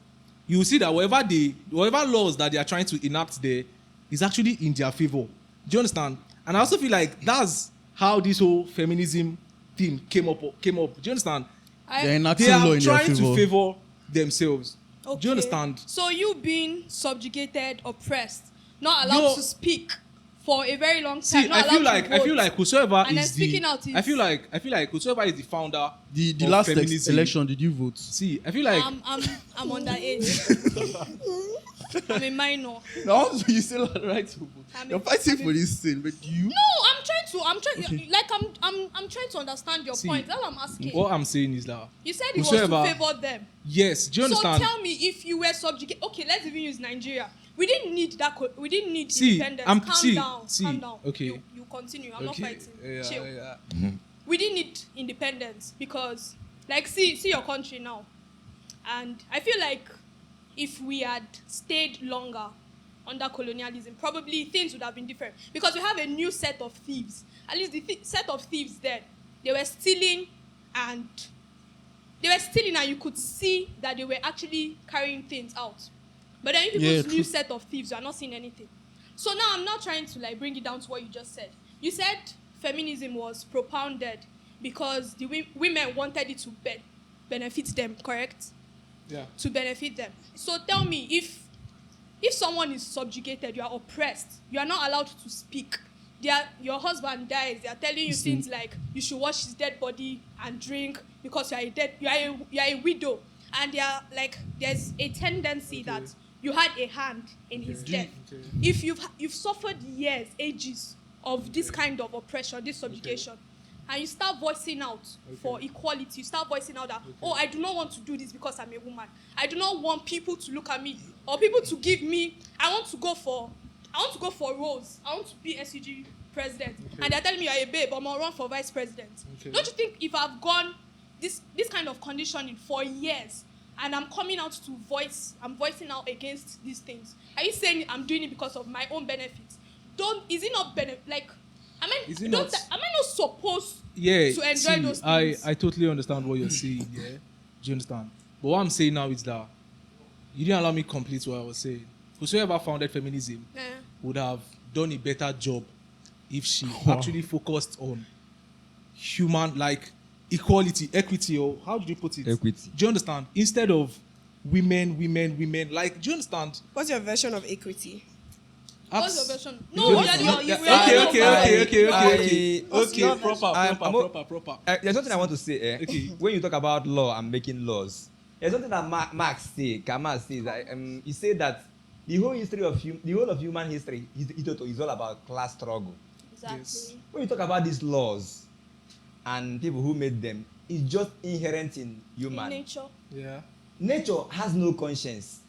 you will see that whatever laws that they are trying to enact there is actually in their favor. Do you understand? And I also feel like that's how this whole feminism thing came up. Do you understand? They're enacting They law are in their trying to favor. favor themselves. Okay. Do you understand? So you being subjugated, oppressed, not allowed to speak for a very long time. See, not I feel allowed like to I feel vote. like whosoever And then is speaking out is- I feel like whosoever is the founder The of last feminism. election, did you vote? See, I feel like I'm underage. I'm a minor. No, you still have the right to vote. I'm You're a- fighting I'm a- for this thing, but you. No, I'm trying to understand your See, point. That's what I'm asking. what I'm saying is that You said it was whosoever- to favor them. yes, do you understand? So tell me, if you were subjugated, okay, let's even use Nigeria. We didn't need that. We didn't need See, independence. I'm- Calm see, down. see, Calm down. okay. You continue. I'm not fighting. Yeah, Chill. yeah. We didn't need independence because, like, see your country now, and I feel like if we had stayed longer under colonialism, probably things would have been different because we have a new set of thieves. At least the set of thieves then, they were stealing and you could see that they were actually carrying things out. But then people's new set of thieves, you are not seeing anything. So now I'm not trying to like bring it down to what you just said. You said feminism was propounded because the women wanted it to benefit them, correct? Yeah. To benefit them. So tell me, if someone is subjugated, you are oppressed, you are not allowed to speak. Your husband dies, they are telling you things like you should wash his dead body and drink because you are a widow, and they are like there's a tendency that you had a hand in his death. Okay. If you've suffered years, ages of this kind of oppression, this subjugation, and you start voicing out for equality, you start voicing out that, oh, I do not want to do this because I'm a woman. I do not want people to look at me or people to give me, I want to go for roles. I want to be SUG president. And they're telling me you're a babe, I'm gonna run for vice president. Okay. Don't you think if I've gone this kind of conditioning for years and I'm coming out I'm voicing out against these things, are you saying I'm doing it because of my own benefits? Is it not like am I not supposed to enjoy those things? I totally understand what you're saying, yeah. Do you understand? But what I'm saying now is that you didn't allow me to complete what I was saying. Whosoever founded feminism would have done a better job if she actually focused on human, like, equality, equity, or how did you put it? Equity. Do you understand? Instead of women, like, do you understand? What's your version of equity? What's your version? No, Okay, proper. There's something I want to say. Okay. When you talk about law and making laws, there's something that Kamal says. He said that the whole of human history is all about class struggle. Exactly. Yes. When you talk about these laws and people who made them, it's just inherent in human. In nature. Yeah. Nature has no conscience.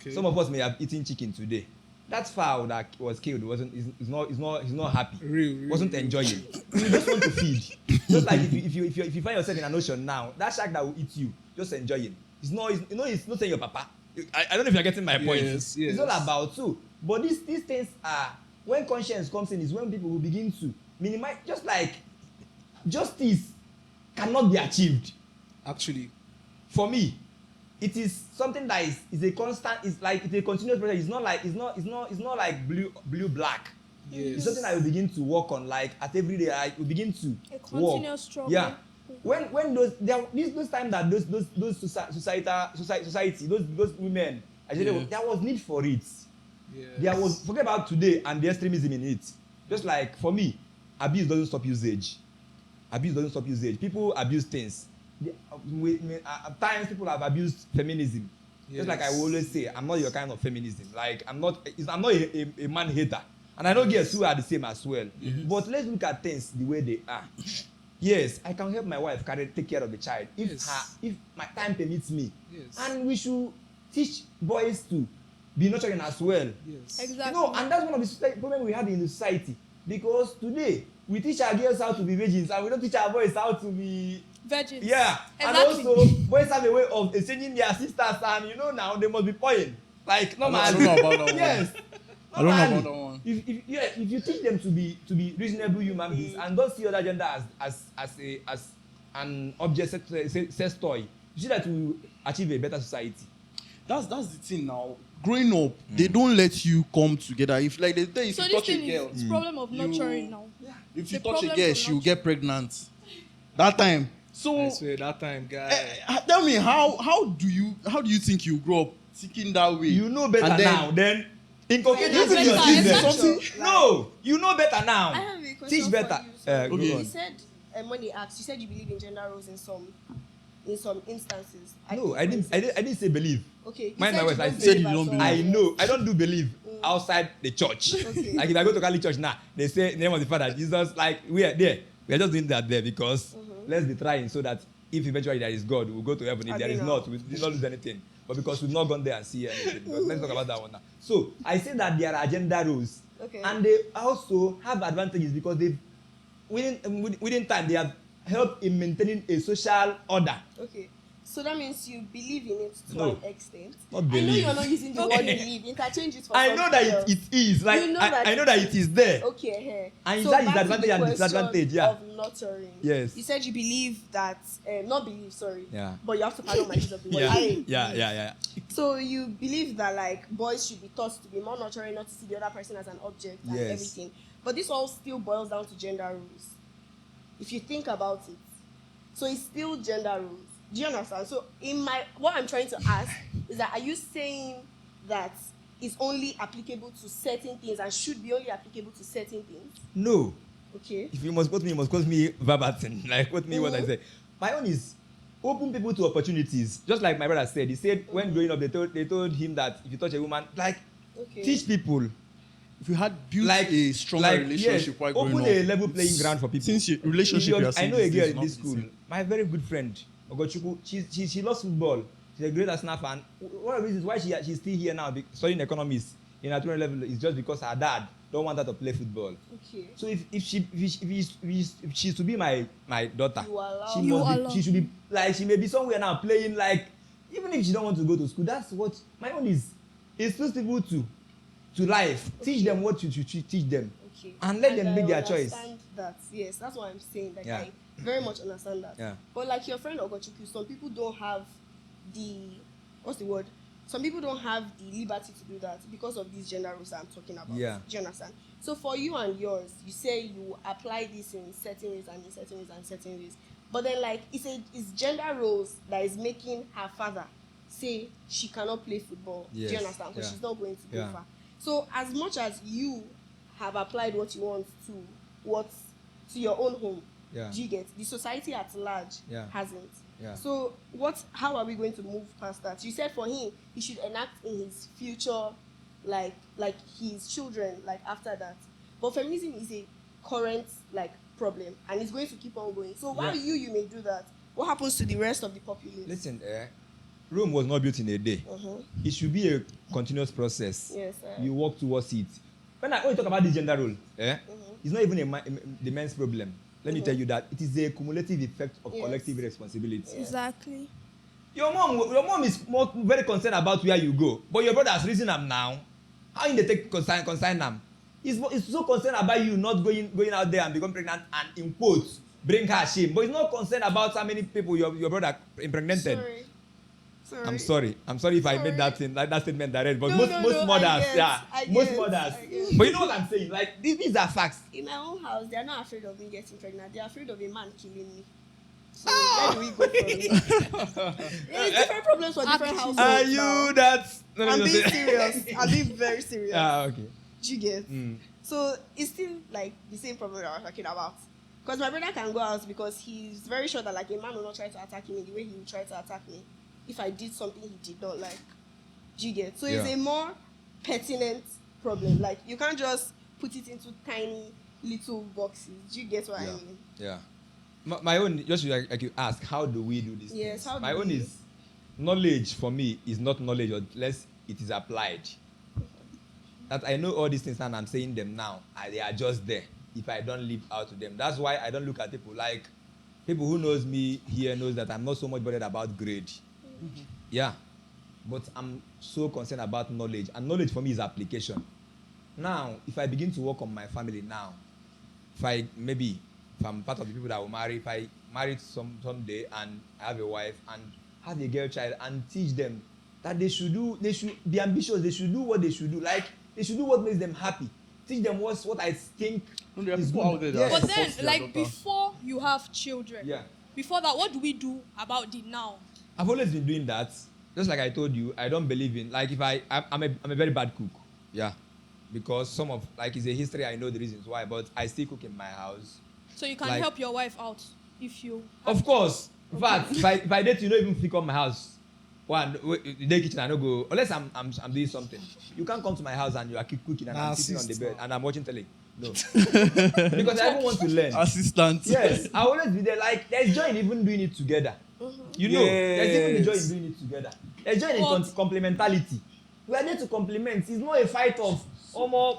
Okay. Some of us may have eaten chicken today. That fowl that was killed is not happy. Real. Wasn't enjoying. You just want to feed. Just like if you find yourself in an ocean now, that shark that will eat you, just enjoy it. It's not saying your papa. I don't know if you're getting my point. Yes. It's all about too. But these things are, when conscience comes in, is when people will begin to minimize. Just like justice cannot be achieved. Actually. For me, it is something that is a constant. It's a continuous process. It's not like blue black. Yes. It's something I will begin to work on. Like at every day, I will begin to A continuous struggle. Yeah. When those time that those society those women, there was need for it. Yes. There was, forget about today and the extremism in it. Just like for me, abuse doesn't stop usage. People abuse things. At times people have abused feminism. Yes. Just like I will always say, I'm not your kind of feminism. Like I'm not a man hater. And I know girls who are the same as well. Yes. But let's look at things the way they are. Yes, I can help my wife take care of the child if my time permits me. Yes. And we should teach boys to be nurturing as well. Yes. Exactly. You know, and that's one of the problems we have in the society. Because today, we teach our girls how to be virgins, and we don't teach our boys how to be Virgins. yeah. Exactly. And also, boys have a way of exchanging their sisters, and you know now they must be pointing. Like normally. I don't know about that one. Yes. I don't know Normally, about that one. If you teach them to be reasonable human beings and don't see other gender as an object sex toy, you see that we will achieve a better society. That's the thing now. Growing up, they don't let you come together. If like they tell you, if So you this touch a thing girl, is problem of nurturing now. if you the touch a problem girl, of she will nurturing. get pregnant. That time. So I swear that time, guy. tell me how do you think you grow up thinking that way? You know better And then- now. Then inculcate You know it in your better, children. exactly. No, you know better now. I have a question Teach for better. you. So Okay. You said when they asked, you said you believe in gender roles in some instances. No, I didn't say believe. Okay. You Mind said my words, you I don't said believe you at don't all. believe. I know. I don't do believe outside the church. Okay. Like if I go to Catholic church now, they say in the name of the Father, Jesus. Like we are there. We are just doing that there because let's be trying so that if eventually there is God, we'll go to heaven. If there is not, we will not lose anything. But because we've not gone there and see anything. Because let's talk about that one now. So I say that there are gender roles, Okay. and they also have advantages because they within time they have helped in maintaining a social order. Okay. So that means you believe in it to No. an extent. Not I know believe. you're not using the word believe. Interchange it for I know something that else. it is like You know I know that it is there. Okay, here. And so that is back to advantage the and question disadvantage, yeah. Of nurturing. Yes. You said you believe that, not believe, sorry. Yeah. But you have to pardon my use of the word. Yeah. I Yeah, believe. yeah. So you believe that like boys should be taught to be more nurturing, not to see the other person as an object and Yes. everything. But this all still boils down to gender roles. If you think about it. So it's still gender roles. Do you understand? So what I'm trying to ask is that are you saying that it's only applicable to certain things and should be only applicable to certain things? No. Okay. If you must quote me, you must quote me verbatim. Like quote me what I say. My own is open people to opportunities. Just like my brother said. He said when growing up they told him that if you touch a woman, like Okay. teach people. If you had built Like a stronger relationship while growing open up, a level playing ground for people. Since your relationship, If you are I saying know a these girl days in not this the school, same. my very good friend, Ogochukwu, she loves football. She's a great Arsenal fan. One of the reasons why she's still here now studying economics in her 20 level is just because her dad don't want her to play football. Okay. So if she's to be my daughter, You allow- she You must allow. be, she should be like she may be somewhere now playing like even if she don't want to go to school. That's what my own is. Expose people to life. Teach them what you should teach them. Okay. And let them make I their choice. understand that. Yes, that's what I'm saying. Like Yeah. I very much understand that. Yeah. But like your friend Ogochukwu, some people don't have the what's the word? Some people don't have the liberty to do that because of these gender roles I'm talking about. Yeah. Do you understand? So for you and yours, you say you apply this in certain ways and in certain ways and in certain ways. But then like it's gender roles that is making her father say she cannot play football. Yes. Do you understand? Because Yeah. she's not going to go Yeah. far. So as much as you have applied what you want to your own home, Yeah. do you get the society at large Yeah. hasn't. Yeah. So how are we going to move past that? You said for him he should enact in his future like his children like after that. But feminism is a current like problem and it's going to keep on going. So while Yeah. you may do that, what happens to the rest of the populace? Listen, Rome was not built in a day. It should be a continuous process. Yes, You work towards it. When you talk about this gender role, it's not even the men's problem. Let me tell you that it is a cumulative effect of Yes. collective responsibility. Exactly. Your mom is very concerned about where you go, but your brother has reason am now. How you dey take concern am? He's so concerned about you not going out there and become pregnant and in quotes bring her shame, but he's not concerned about how many people your brother impregnated. Sorry. I'm sorry if I made that statement direct, but No, most I mothers, get, yeah, I most get, mothers. I get. But you know what I'm saying? Like these are facts. In my own house, they are not afraid of me getting pregnant. They are afraid of a man killing me. So where do we go from here? It's different problems for different households. Are now. you that? No, I'm no, being no. serious. I'm being very serious. Okay. Do you get? So it's still like the same problem I was talking about. Because my brother can go out because he's very sure that like a man will not try to attack him in the way he would try to attack me if I did something he did not like. Do you get? So it's Yeah. a more pertinent problem. Like you can't just put it into tiny little boxes. Do you get what I mean? Yeah. My own, just like you ask, how do we do this? Yes, how do my own we? is knowledge for me is not knowledge unless it is applied. That I know all these things and I'm saying them now, and they are just there. if I don't live out to them. That's why I don't look at people like people who knows me here knows that I'm not so much bothered about grade. Yeah, but I'm so concerned about knowledge, and knowledge for me is application. Now, if I begin to work on my family now, if I'm part of the people that will marry, if I marry someday and I have a wife and have a girl child and teach them that they should be ambitious, they should do what they should do, like they should do what makes them happy. Teach them what I think is good. Yes. But then, like before you have children, Before that, what do we do about the now? I've always been doing that. Just like I told you, I don't believe in like if I'm a very bad cook. Yeah. Because some of like it's a history, I know the reasons why, but I still cook in my house. So you can like, help your wife out if you. Of course. In fact, if I date you, don't even pick up my house. One, the kitchen, I don't go unless I'm doing something. You can't come to my house and you are cooking and I'm sitting on the bed and I'm watching telly. No. Because I don't want to learn. Assistant. Yes, I always be there. Like there's joy in even doing it together. You know, there's even the joy in doing it together. There's joy in complementarity. We are there to complement. It's not a fight of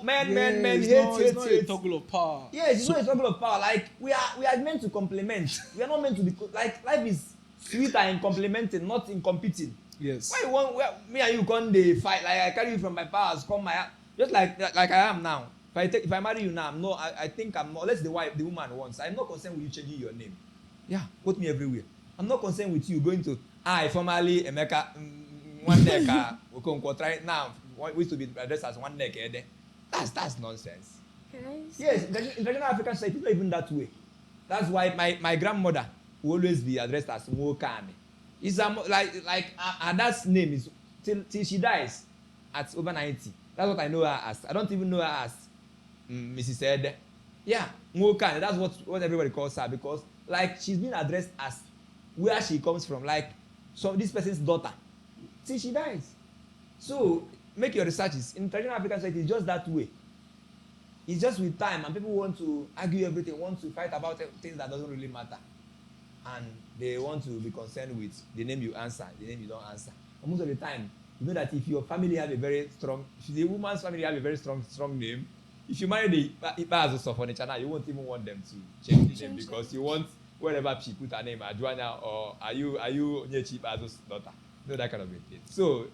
men hate. It's not a toggle of power. Yes, it's not a toggle of power. Like we are meant to complement. We are not meant to be like life is sweeter in complementing, not in competing. Yes. Why you want me and you come dey fight? Like I carry you from my past, come my just like I am now. If I marry you now, I think I'm not. Unless the woman wants. I'm not concerned with you changing your name. Yeah, put me everywhere. I'm not concerned with you going to formerly Emeka one neck Okonkwo try now. We used to be addressed as one neck. That's nonsense. Yes, in traditional African society, it's not even that way. That's why my grandmother will always be addressed as Nwokani. It's like her dad's name is till she dies at over 90. That's what I know her as. I don't even know her as Mrs. Ede. Yeah, Nwokani. That's what everybody calls her because like she's been addressed as where she comes from, like this person's daughter, till she dies. So make your researches. In traditional African society, it's just that way. It's just with time, and people want to argue everything, want to fight about things that doesn't really matter, and they want to be concerned with the name you answer, the name you don't answer. And most of the time, you know that if your family have a very strong, if the woman's family have a very strong name, if you marry the Ipa for the channel, you won't even want them to change the name because you want wherever she put her name, Adjuana or are you Nyechi Ipa's daughter, you know that kind of a thing. So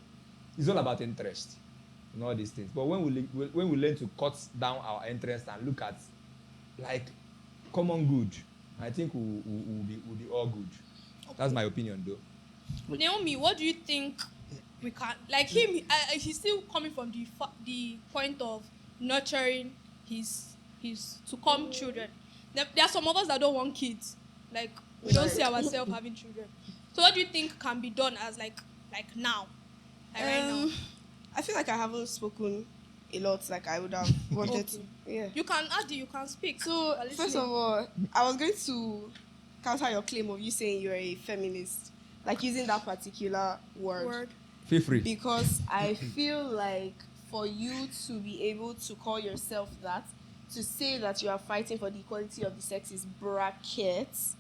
it's all about interest and all these things. But when we learn to cut down our interest and look at like common good, I think we'll be all good. Okay. That's my opinion, though. Naomi, what do you think we can like him? He's still coming from the point of nurturing his to come children. There are some of us that don't want kids. Like we don't see ourselves having children. So what do you think can be done as like now? Like right now? I feel like I haven't spoken a lot like I would have wanted to. Yeah. You can add, you can speak. So first of all, I was going to counter your claim of you saying you're a feminist, like using that particular word. Feel free. Because I feel like for you to be able to call yourself that, to say that you are fighting for the equality of the sexes brackets,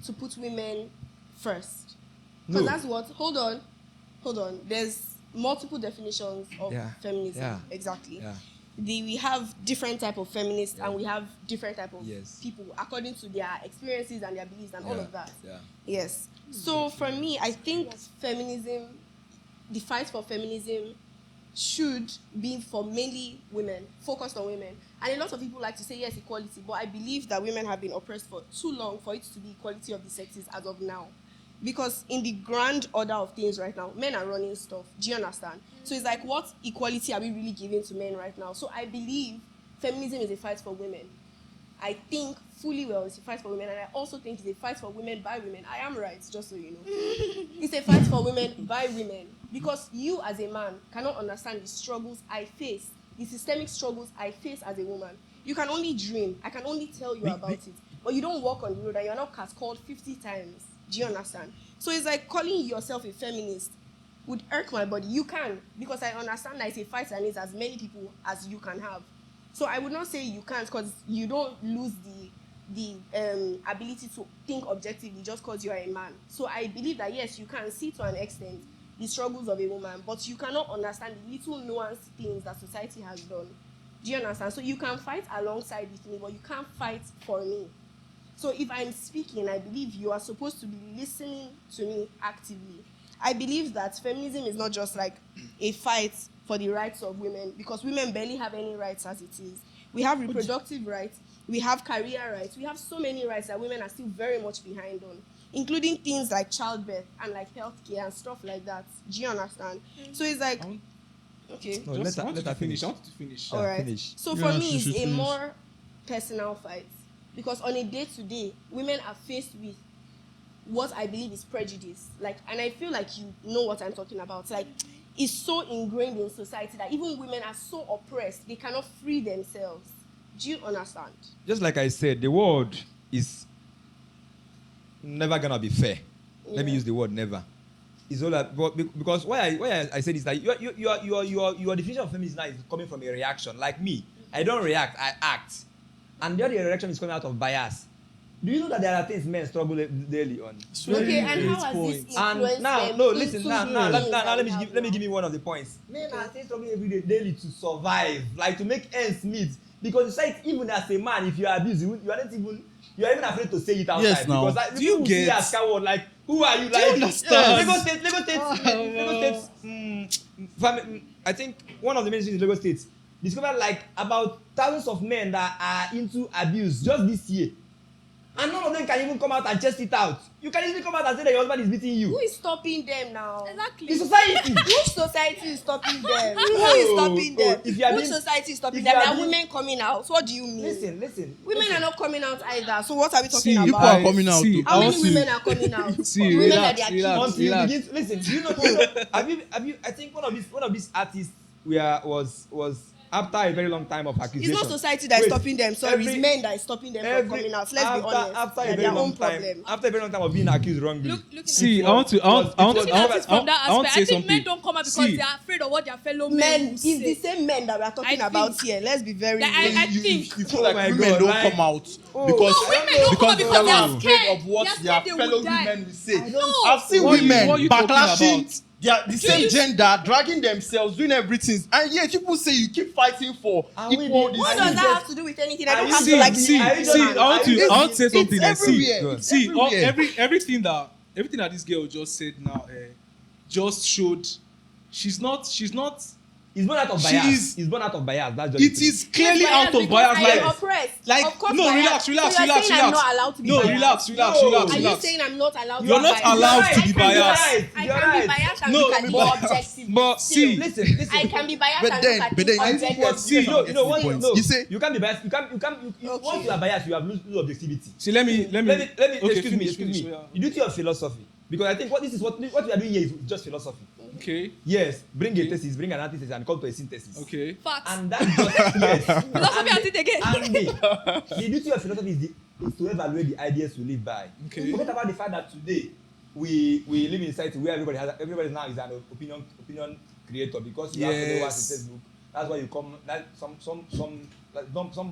to put women first. Because that's what, hold on. There's multiple definitions of feminism. Yeah. Exactly. Yeah. We have different type of feminists and we have different type of people according to their experiences and their beliefs and all of that. Yeah. Yes. So for me, I think feminism, the fight for feminism should be for mainly women, focused on women. And a lot of people like to say, yes, equality, but I believe that women have been oppressed for too long for it to be equality of the sexes as of now. Because in the grand order of things right now, men are running stuff. Do you understand? So it's like, what equality are we really giving to men right now? So I believe feminism is a fight for women. I think fully well it's a fight for women, and I also think it's a fight for women by women. I am right, just so you know. It's a fight for women by women. Because you as a man cannot understand the struggles I face, the systemic struggles I face as a woman. You can only dream. I can only tell you about it. But you don't walk on the road and you're not catcalled 50 times. Do you understand? So it's like calling yourself a feminist would irk my body. You can, because I understand that it's a fight and it's as many people as you can have. So I would not say you can't, because you don't lose the ability to think objectively just because you are a man. So I believe that yes, you can see to an extent the struggles of a woman, but you cannot understand the little nuanced things that society has done. Do you understand? So you can fight alongside with me, but you can't fight for me. So if I'm speaking, I believe you are supposed to be listening to me actively. I believe that feminism is not just like a fight for the rights of women, because women barely have any rights as it is. We have reproductive rights, we have career rights, we have so many rights that women are still very much behind on, including things like childbirth and like healthcare and stuff like that. Do you understand? So it's like, okay. No, Just let her finish. finish. I want to finish. All right. finish. So Yeah, for she me, it's should a finish. more personal fight, because on a day-to-day, women are faced with what I believe is prejudice. Like, and I feel like you know what I'm talking about. Like, it's so ingrained in society that even women are so oppressed, they cannot free themselves. Do you understand? Just like I said, the world is never gonna be fair. Let me use the word never. It's all that, because why I said is that your definition of feminism now is coming from a reaction. Like me, I don't react, I act, and the other reaction is coming out of bias. Do you know that there are things men struggle daily on? Okay, and how has this influenced And now, them no, listen. into Now, the things that let we have me now? give you one of the points. Men are still struggling every day daily to survive, like to make ends meet. Because society, even as a man, if you are abused, you are even afraid to say it outside. Yes, now. Because like, Do you people see get- as coward, like, who are you? Do you Like, understand? Lagos State. I think one of the ministries in Lagos State discovered like about thousands of men that are into abuse just this year. And none of them can even come out and chest it out. You can easily come out and say that your husband is beating you. Who is stopping them now? Exactly. The society. Which society is stopping them? Who is stopping them? If you are Which being- society is stopping if them? you are There are being- women coming out. So what do you mean? Listen. Women are not coming out either. So what are we talking See, about? People are coming out. See, to- How I many want to- women are coming out? See, The women relax, that they are relax. killing. Until you begin to listen, do you know, have you I think one of these artists was after a very long time of It's accusation. not society that is Wait, stopping them. Sorry, it's every- men that is stopping them from coming out. Let's be honest. After They're a very their long own time, problem. after a very long time of being accused wrongly. Look See, at I want to looking at it from that I want to aspect. say I think something. men don't come out because See, they are afraid of what their fellow Men, men will it's say. the same men that we are talking I about think- here. Let's be very Like, real. I you think- feel Oh like my women God, don't like- come out because No, women don't come out because they they are are afraid scared. of what They are their scared they fellow will die. women will say. No. I've seen What women are you talking backlashing about? the same gender, dragging themselves, doing everything, and yet people say you keep fighting for Are we equal. being- What this- does that have to do with anything? I Are don't you have to seeing- like see, the are you man. see, just- I want are you to say it's something. and see, everywhere. Good. It's see, all, everywhere. everything that this girl just said now, just showed she's not. It's born out of She bias. is- It's born out of bias. That's just It the is truth. clearly Yes, out of because bias. I Like, am oppressed. like Of course, no, bias. relax. So you're saying relax. I'm not allowed to be No, biased. relax. No. Are you saying I'm not allowed to You're be not biased? allowed You're to right. be biased. I You're can right. be biased and No, look at but- more objective. but see, Listen. I can be biased But and then- look at but things then I think objectively. what- See, once point. no, You say- you can't be biased. Okay. Once you are biased, you have lose objectivity. see, let me. Okay, excuse me. finish, yeah. The duty of philosophy, because I think what we are doing here is just philosophy. Okay. Yes, bring a Okay. thesis, bring an antithesis, and come to a synthesis. Okay. Facts. And that just yes. Philosophy at it again. And the duty of philosophy is to evaluate the ideas we live by. Okay. Forget about the fact that today we live in a society where everybody now is an opinion creator, because you have followers in Facebook. That's why you come. That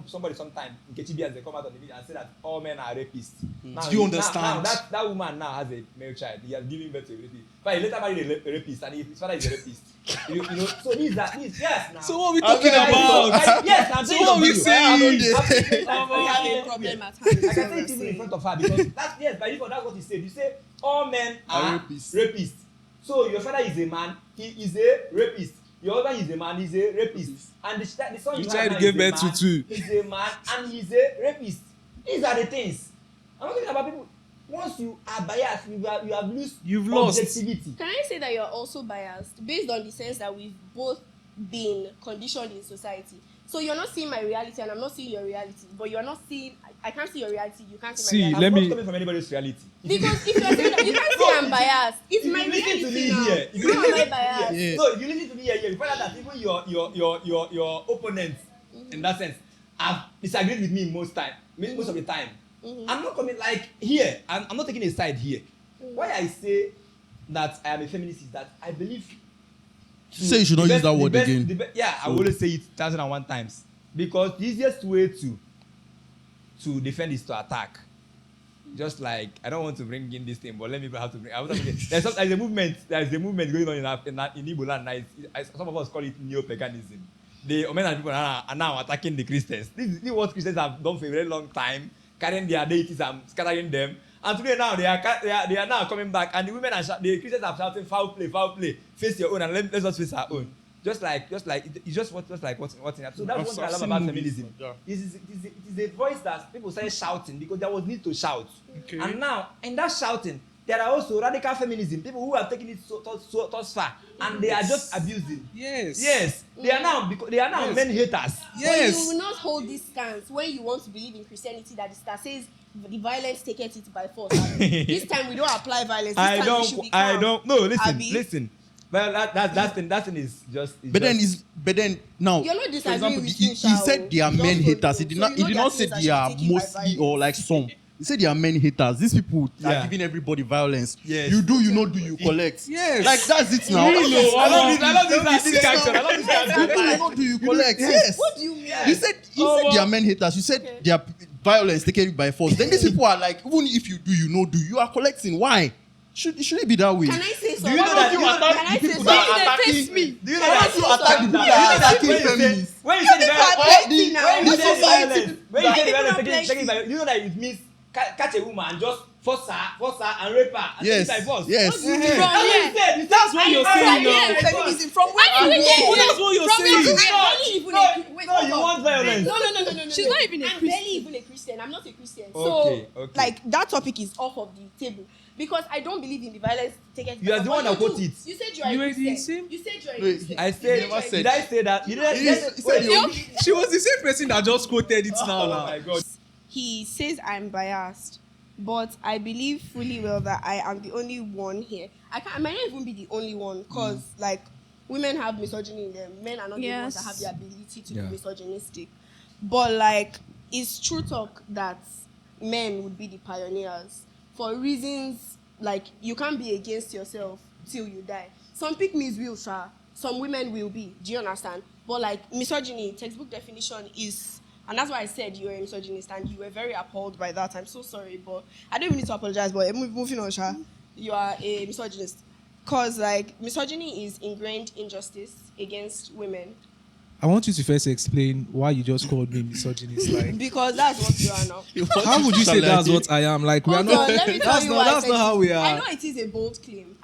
somebody sometime in KTBS they come out on the video and say that all men are rapists. Now, Do you understand? Now that woman now has a male child. He has given birth to a rapist. But he later married a rapist, and his father is a rapist. you know. So these yes now. So what are we I'm talking very about? Yes, I'm So saying what are we of you. saying? We have a problem at hand. I can say it even in front of her, because that's yes, by default that's what you said. You say all men are rapists. So your father is a man, he is a rapist. Your husband is a man, he's a rapist. And the son you You have tried now to give is a birth to man, two. he's a man and he's a rapist. These are the things. I'm not talking about people. Once you are biased, you have You've lost. objectivity. Can I say that you're also biased based on the sense that we've both been conditioned in society? So you're not seeing my reality and I'm not seeing your reality, but you're not seeing. I can't see your reality. You can't see See, my reality. let I'm me- not coming from anybody's reality. Because if you're saying that, you can't say I'm biased. It's If my you listen to me reality now. here, if you How am I listen- biased? Yeah. No, if you listen to me here, you find out that even your opponents, in that sense, have disagreed with me most of the time. I'm not coming like here. I'm not taking a side here. Why I say that I am a feminist is that I believe. Say you should not use that word again. I will always say it 1,001 times, because the easiest way to defend is to attack. Just like I don't want to bring in this thing, but let me have to bring. There's a movement. There's a movement going on in Igbo land now. Some of us call it neo-paganism. the Omen people are now attacking the Christians. This is what Christians have done for a very long time, carrying their deities and scattering them. And today now they are now coming back, and the women the Christians are shouting foul play, face your own, and let's just face our own. Just like what's in that. So that's one thing I love about feminism. Yeah. It is a voice that people started shouting because there was need to shout. Okay. And now in that shouting, there are also radical feminism, people who have taken it so far, and they are just abusing. Yes. They are now men haters. Yes. But you will not hold this stance when you want to believe in Christianity that says the violence taketh it by force. This time we don't apply violence. I don't. No, listen. Well, that thing is just. But then now. You're not disagreeing with he said they are men haters. He did not say they are mostly or like some. He said they are men haters. These people are giving everybody violence. Yes. You do, you collect. Yes. Like that's it now. I love this character. You do, you collect. Yes. What do you mean? He said they are men haters. You said they are violence taken by force. Then these people are like, even if you do, you are collecting. Why? Should it be that way? Can I say something? Do you know that you attack the people that are attacking me? Do you know that you attack the people that are attacking feminists? When you say the violence, you know that it means catch a woman and just force her and rape her and take by force. Yes. That's what you're saying now. Feminism from where you go? That's what you're saying. No, you want violence. No. She's not even a Christian. I'm barely even a Christian. I'm not a Christian. Okay. So, like, that topic is off of the table. Because I don't believe in the violence taken. You are the one that quote it. You said you are a Christian. You said you are a Christian. I said, did I say that? She was the same person that just quoted it now. Oh my God. He says I'm biased, but I believe fully well that I am the only one here. I might not even be the only one, because like women have misogyny in them. Men are not the ones that have the ability to be misogynistic. But like, it's true talk that men would be the pioneers for reasons like you can't be against yourself till you die. Some pick-me's will, some women will be. Do you understand? But like misogyny, textbook definition is. And that's why I said you were a misogynist and you were very appalled by that. I'm so sorry, but I don't even need to apologize, but moving on, Sha. You are a misogynist. Because, like, misogyny is ingrained injustice against women. I want you to first explain why you just called me misogynist. Like, because that's what you are now. How would you say that's what I am? Like, we are not. That's not how we are. I know it is a bold claim.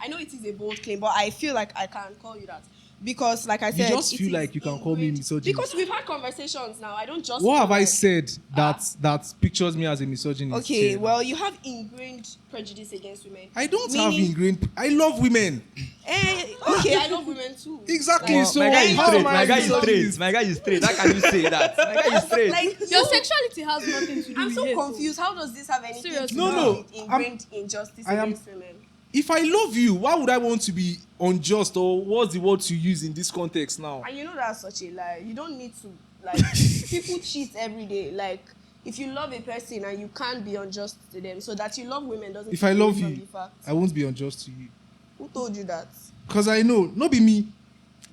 But I feel like I can't call you that. Because, like I said, you just feel like you can call me misogynist. Because we've had conversations now. I don't just. What have I said that pictures me as a misogynist? Okay, well, you have ingrained prejudice against women. I don't have ingrained. I love women. Okay, I love women too. Exactly. Like, so my guy is straight. My guy is straight. How can you say that? My guy is straight. Like, your sexuality has nothing to do I'm with so it. confused. How does this have anything to do No. with ingrained injustice against women? If I love you, why would I want to be unjust, or what's the word to use in this context now? And you know that's such a lie. You don't need to, like, people cheat every day. Like, if you love a person and you can't be unjust to them, so that you love women doesn't. If I love you, I won't be unjust to you. Who told you that? Because I know, not be me.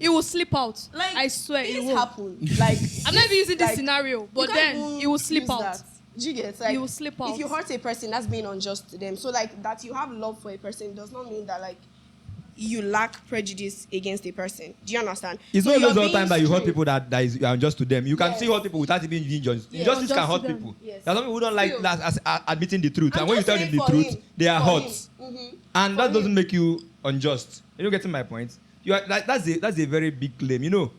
It will slip out. Like, I swear it will happen. Like, I'm not even using this scenario, but then it will slip out. That. Do you get? Like, you will slip out. If you hurt a person, that's being unjust to them. So like that you have love for a person does not mean that like you lack prejudice against a person. Do you understand? It's not the time that you hurt people that is unjust to them. You can see hurt people without even being unjust. Injustice can hurt people. Yes. There are some people who don't like that as admitting the truth. And when you tell them the truth, they are hurt. And that doesn't make you unjust. You getting my point? You are like that's a very big claim. You know,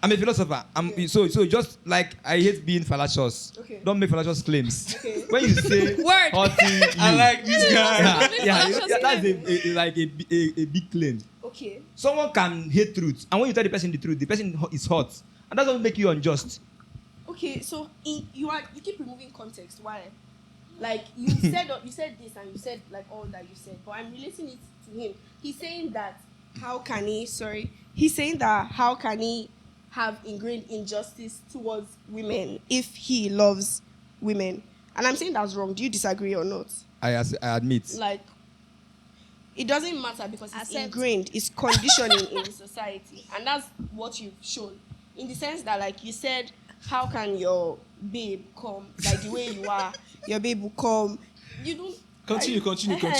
I'm a philosopher. So just like I hate being fallacious. Okay. Don't make fallacious claims. Okay. When you say hurting you, I like this guy. That's a big claim. Okay. Someone can hate truth, and when you tell the person the truth, the person is hurt, and that doesn't make you unjust. Okay, so you keep removing context. Why? Like you said this and you said like all that you said, but I'm relating it to him. He's saying that how can he have ingrained injustice towards women if he loves women? And I'm saying that's wrong. Do you disagree or not? I admit. Like, it doesn't matter because it's ingrained. It's conditioning in society. And that's what you've shown. In the sense that, like you said, how can your babe come, like the way you are, your babe will come. You don't... Continue.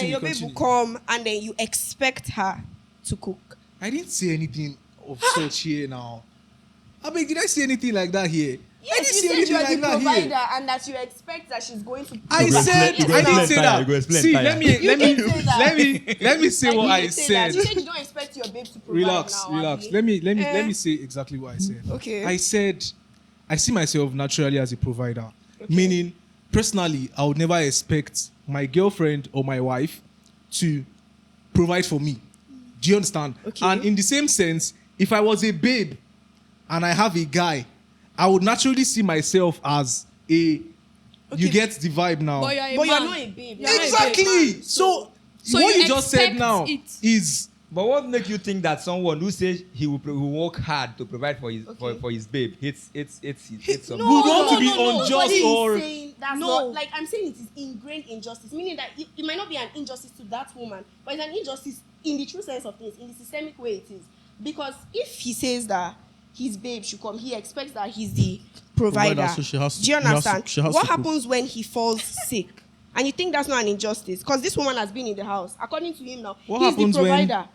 Your babe will come and then you expect her to cook. I didn't say anything of such here now. I mean, did I say anything like that here? I Yes, didn't you say said you anything are the like that provider here. and that you expect that she's going to. I You go said explain- you go I didn't explain say tire, that. you go explain See, tire. let me did say that. let me say Like, what you I did say that. said. You said you don't expect your babe to provide Relax, now. relax. Abi. Let me say exactly what I said. Okay. I said I see myself naturally as a provider. Meaning, personally, I would never expect my girlfriend or my wife to provide for me. Do you understand? Okay. And in the same sense, if I was a babe and I have a guy, I would naturally see myself as a. You get the vibe now. But you're a But you're man. not a babe. You're not a babe. Exactly. So what you just said expect now it. is But what makes you think that someone who says he will work hard to provide for his for his babe hates someone? would want to be no. unjust Nobody is or saying that's No. not like I'm saying it is ingrained injustice, meaning that it might not be an injustice to that woman, but it's an injustice in the true sense of things, in the systemic way it is. Because if he says that his babe should come, he expects that he's the provider. Provider, so she has to- Do you he has to- understand? she has What to cook. happens when he falls sick? And you think that's not an injustice? Because this woman has been in the house. According to him now, What he's the happens when- provider.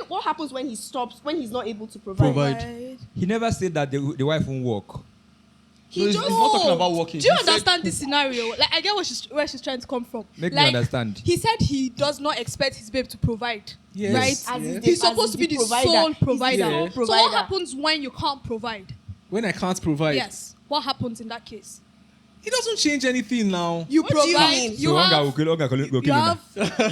What happens when he stops, when he's not able to Provide. He never said that the wife won't work. He No, he's just not talking about working. Do you He said- understand this scenario? Like, I get where she's trying to come from. Make me Like, understand. He said he does not expect his babe to provide. Yes. Right? As is He's the- supposed as to be the the provider. sole He's the provider. sole So what provider. happens when you can't provide? when I can't provide. Yes. What happens in that case? It doesn't change anything now. You What do you provide. mean? You So have. go You kill him. have.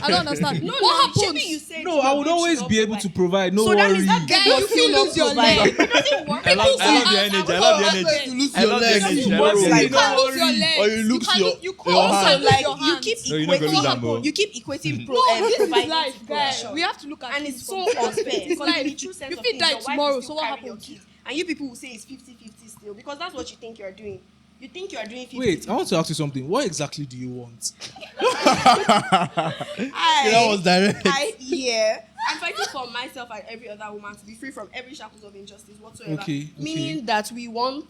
I don't understand. No, What Shebi, happens? you said No, your I would babe always should be not able to provide. provide. No So that worry. means that Guy, girl you still feel not lose your provide. leg. It doesn't work. I love People your say, energy. I "I'm love your so energy. angry." You lose I your love leg. your energy. I tomorrow. love your Like, energy. You can't lose your worry. legs. Or you lose can't your- lose- You your can't also hand. lose like your you hands. keep No, you're not gonna lose them, bro. equating you keep equating No, this is providing life, to guys. provision. We have to look at And things it's from so both unfair. perspectives. Because in the Life. true sense You of fit things, die your wife tomorrow, will so still what carry your happens? kids. And you people will say it's 50-50 still. Because that's what you think you're doing. You think you're doing 50. Wait, I want to ask you something. What exactly do you want? That was direct. I'm fighting for myself and every other woman to be free from every shackles of injustice whatsoever. Okay. Meaning that we want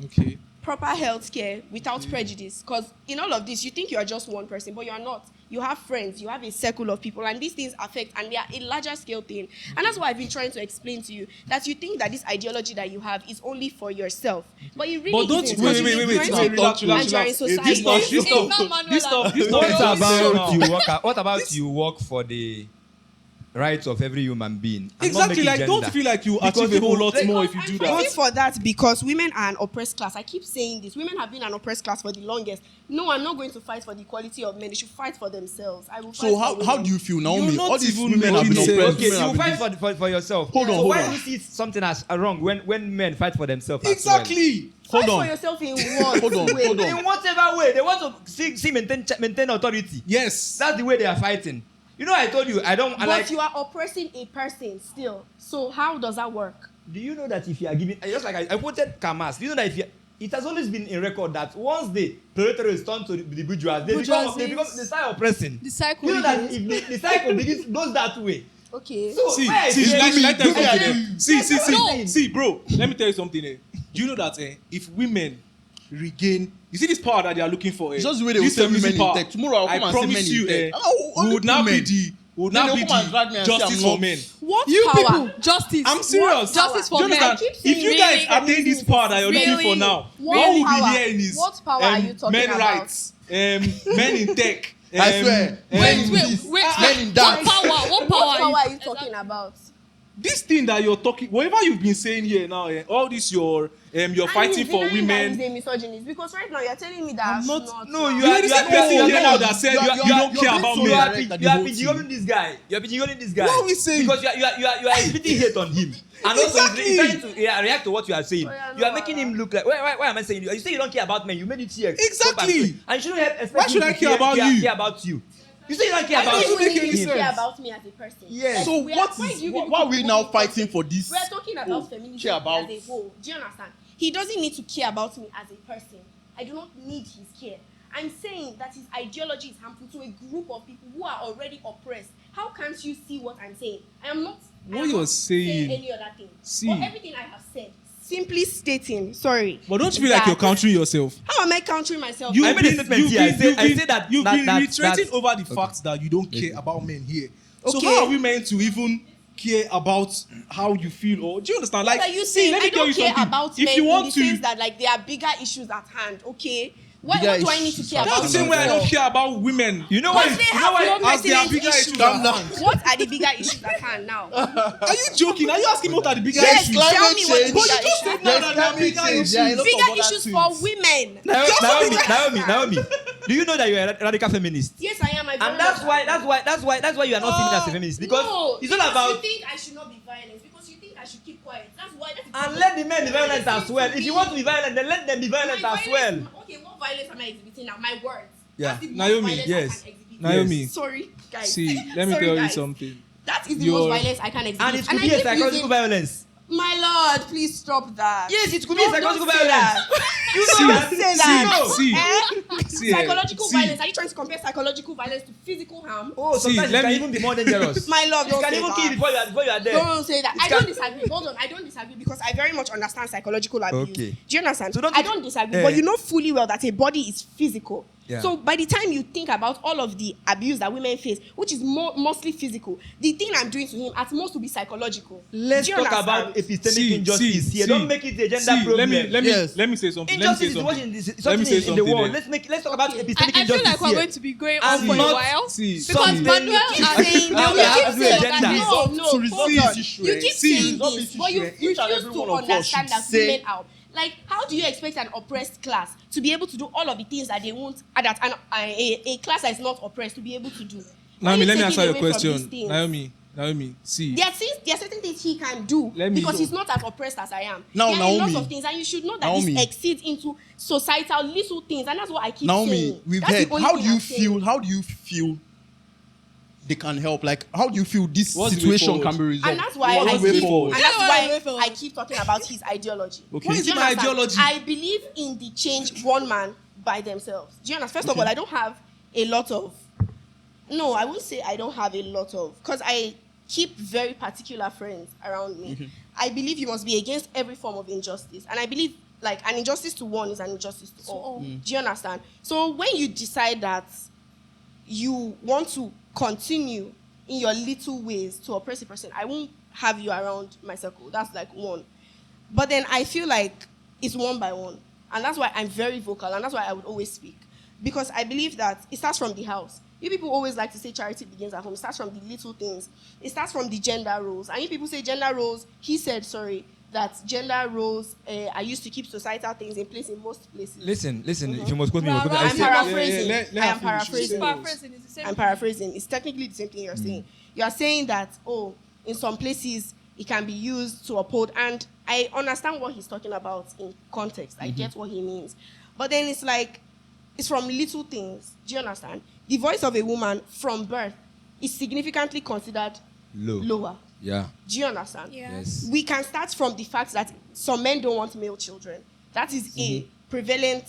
Okay. proper health care without prejudice. Because in all of this, you think you are just one person, but you are not. You have friends, you have a circle of people, and these things affect, and they are a larger scale thing. And that's why I've been trying to explain to you that you think that this ideology that you have is only for yourself. But it really But don't isn't. wait, Because wait, you're wait, trying to relax, and relax, you're in relax. society. This stuff, It's not manual this stuff What is about you work? What about you work for the rights of every human being? And not Exactly. make it Like, don't gender? feel like you Because achieve a whole people- lot like- more if you do I'm fighting that. for that because women are an oppressed class. I keep saying this. Women have been an oppressed class for the longest. No, I'm not going to fight for the equality of men. They should fight for themselves. I will fight So for how women. do you feel, Naomi? You're not All these even women have been making oppressed. sense. Okay, Women have you been fight for yourself. Hold on, So hold why on. do you see something as wrong when men fight for themselves? as Exactly. Fight Hold for on. yourself in what Hold on, way? hold well? on. In whatever way they want to see maintain authority. Yes. That's the way they are fighting. You know, I told you I don't. I But like. you are oppressing a person still. So how does that work? Do you know that if you are giving, just like I quoted Kamas, do you know that if you, it has always been in record that once the proletariat is turned to the bourgeois, they start oppressing. The cycle You know that begins. if the cycle begins goes that way. Okay. So See, why is see, it- should I tell you do something? me. See, see, bro. Let me tell you something. Do you know that if women regain, you see this power that they are looking for? It's just the way they will this say feminism women in power, tech. Tomorrow I'll I come and say promise men in you, tech. we Only would now be women. the would Then now they'll be come and drag me the and say justice I'm for not- men. What You power? people, justice. I'm serious. Justice for Do you men. understand? I keep If you saying guys really attain this power that you're looking Really? for now, What what will power? be here in is What power are you talking men about? rights, men in tech. I swear. Men in this, men in that. What power What power are you Exactly. talking about? This thing that you're talking, whatever you've been saying here now, all this you're fighting for women. That is a misogynist because right now you're telling me that I'm I should not- No, You are the same person here now that said you don't care about so men. direct at the You are whole pigeonholing thing. this guy. You are pigeonholing this guy. What are we saying? Because you are exhibiting hate on him. And also Exactly. he's trying to react to what you are saying. Oh, yeah, You are no, making him look like. Why am I saying you say you don't care about men? You made it here. Exactly. And you shouldn't expect Why him should to I care about you? Care about you. You say you don't care I about don't make even any think you sense. care about me as a person. Yes. So we are- what why is do you why people are we keep now moving fighting for this? We're talking about Oh, feminism care about- as a whole. Do you understand? He doesn't need to care about me as a person. I do not need his care. I'm saying that his ideology is harmful to a group of people who are already oppressed. How can't you see what I'm saying? I am not. What I am you're not saying- any other thing. See. For everything I have said, simply stating. Sorry. But don't you feel like that- you're countering yourself? How am I countering myself? You've I made a been- statement you've here. I been- say- you've I been- say that- you've that- been that- reiterating that- over the fact that you don't care about men here. So Okay. how are we meant to even care about how you feel, or do you understand? What Like, are you see, saying? let me I tell don't you care something. about If men you want in the to, sense that like there are bigger issues at hand. Okay, what Bigger do I need to issues care at about? that's the same way I don't for? care about women. You know Because why? they You know have why? no As there are pertinent bigger issues. issues Calm at down. hand. What are the bigger issues at hand now? Are you joking? Are you asking me what are the bigger There's issues? climate Tell me what change. the But you bigger just issues said are. now There's that there are climate bigger change. issues. There are a lot of Bigger other issues things. for women. Naomi, do you know that you're a radical feminist? Yes, I am. And that's why you are not seen as a feminist, because no, it's all because about. you think I should not be violent, because you think I should keep quiet. That's why. And let the men be violent as well. If you want to be violent, then let them be violent as well. Okay, what violence am I exhibiting now? My words. Yeah. That's the most Naomi, violence yes. I can exhibit. Naomi, Sorry, guys. see, let me Sorry, tell you guys. something. That is the Your- most violence I can exhibit. And it could I be a keep psychological using- violence. My lord, please stop that. Yes, it could be a Don't psychological say violence. that. You See, know that. Say that. see, Eh? see, Psychological see. violence. Are you trying to compare psychological violence to physical harm? Oh, See, sometimes it let can me- even be more dangerous. My love, It don't can say even that. kill before you are there. Don't say that. It I can- don't disagree. Hold on. I don't disagree because I very much understand psychological abuse. Okay. Do you understand? So don't I you- don't disagree, Eh. but you know fully well that a body is physical. Yeah. So by the time you think about all of the abuse that women face, which is mostly physical, the thing I'm doing to him at most will be psychological. Let's Do you talk understand? about epistemic injustice here. Don't make it a gender see, problem. Yes. Let me say something. Injustice is let what me is say something something in the world. there. Let's talk about epistemic I feel injustice like we're here. going to be going And on for a not- while. See, Because see. Manuel keep and saying Now you we have keep to do a saying gender. no, To resolve hold on. this issue, You keep see, saying resolve this, this but you issue, each and refuse every to one of us understand should that say- women are. Like, how do you expect an oppressed class to be able to do all of the things that they want, that a class that is not oppressed to be able to do? Why are Naomi, you let me taking answer your away from these question. things? Naomi, see. There are certain things he can do Let me- because he's not as oppressed as I am. Now, there are a lot Naomi. of things, and you should know that Naomi. this exceeds into societal little things, and that's what I keep Naomi, saying. we've That's the heard. only How thing do you I'm saying. feel? How do you feel they can help? Like, how do you feel this What's the way situation forward? can be resolved? And that's why What's I the way keep, forward? and that's Yeah, why way forward. I keep talking about his ideology. Okay. Do Is you it my understand? ideology? I believe in the change one man by themselves. Do you understand? First of all, I don't have a lot of. No, I won't say I don't have a lot of, because I keep very particular friends around me. I believe you must be against every form of injustice, and I believe like an injustice to one is an injustice to all. Do you understand? So when you decide that you want to continue in your little ways to oppress a person, I won't have you around my circle. That's like one. But then I feel like it's one by one. And that's why I'm very vocal, and that's why I would always speak. Because I believe that it starts from the house. You people always like to say charity begins at home. It starts from the little things. It starts from the gender roles. And you people say gender roles, that gender roles are used to keep societal things in place in most places. Listen. If you must quote me, Right, I right. I'm say- paraphrasing. let her I am finish. paraphrasing. Paraphrasing is the same I'm thing. paraphrasing. It's technically the same thing you're saying. You are saying that, oh, in some places it can be used to uphold, and I understand what he's talking about in context. I get what he means. But then it's like, it's from little things. Do you understand? The voice of a woman from birth is significantly considered lower. Yeah. Do you understand? Yeah. Yes. We can start from the fact that some men don't want male children. That is a prevalent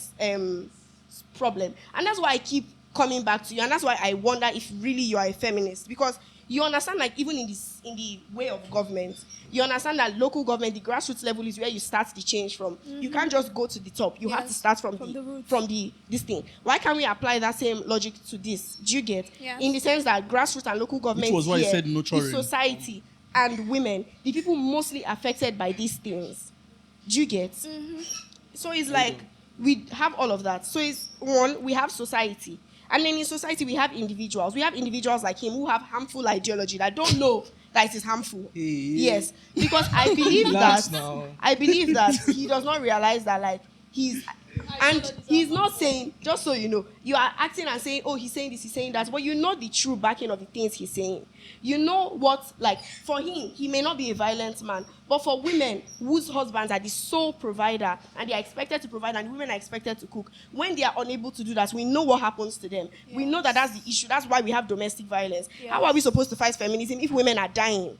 problem. And that's why I keep coming back to you. And that's why I wonder if really you are a feminist. Because you understand, like, even in the way of government, you understand that local government, the grassroots level is where you start the change from. You can't just go to the top. You have to Yes, start from the roots. this thing. Why can't we apply that same logic to this? Do you get? Yes. In the sense that grassroots and local government was why you here, said nurturing. the society and women, the people mostly affected by these things. Do you get? So it's like we have all of that. So it's one, we have society. And then in society, we have individuals. We have individuals like him who have harmful ideology that don't know that it is harmful. Yes. Because I believe Relax that now. I believe that he does not realize that, like, he's not saying, just so you know, you are acting and saying, oh, he's saying this, he's saying that, but you know the true backing of the things he's saying. You know what, like, for him, he may not be a violent man, but for women whose husbands are the sole provider and they are expected to provide and women are expected to cook, when they are unable to do that, we know what happens to them. We know that that's the issue. That's why we have domestic violence. Yes. How are we supposed to fight feminism if women are dying?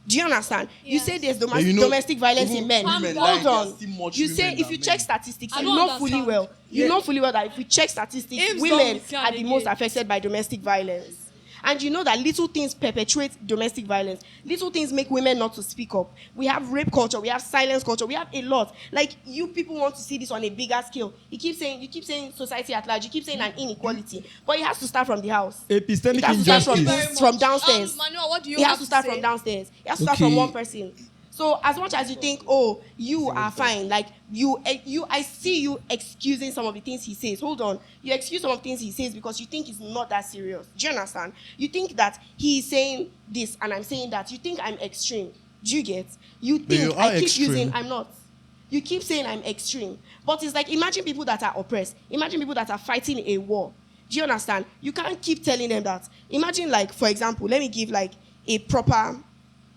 Do you understand? You Yes. say there's But you know, domestic violence in even men. women Hold die, on. there's still much You say women if than you men. check statistics, I you don't know fully understand. well. You know fully well that if you check statistics, Ames women don't are the most again. affected by domestic violence. And you know that little things perpetuate domestic violence. Little things make women not to speak up. We have rape culture, we have silence culture, we have a lot. Like, you people want to see this on a bigger scale. You keep saying society at large, you keep saying an inequality, but it has to start from the house. Epistemic It has to start injustice. from downstairs. Manuel, what do you It have has to start say? from downstairs. It has to start from Okay. one person. So as much as you think, oh, you are fine, like I see you excusing some of the things he says. Hold on, you excuse some of the things he says because you think it's not that serious. Do you understand? You think that he is saying this and I'm saying that. You think I'm extreme. Do you get? You But think you I are keep extreme. using I'm not. You keep saying I'm extreme, but it's like, imagine people that are oppressed. Imagine people that are fighting a war. Do you understand? You can't keep telling them that. Imagine, like, for example, let me give like a proper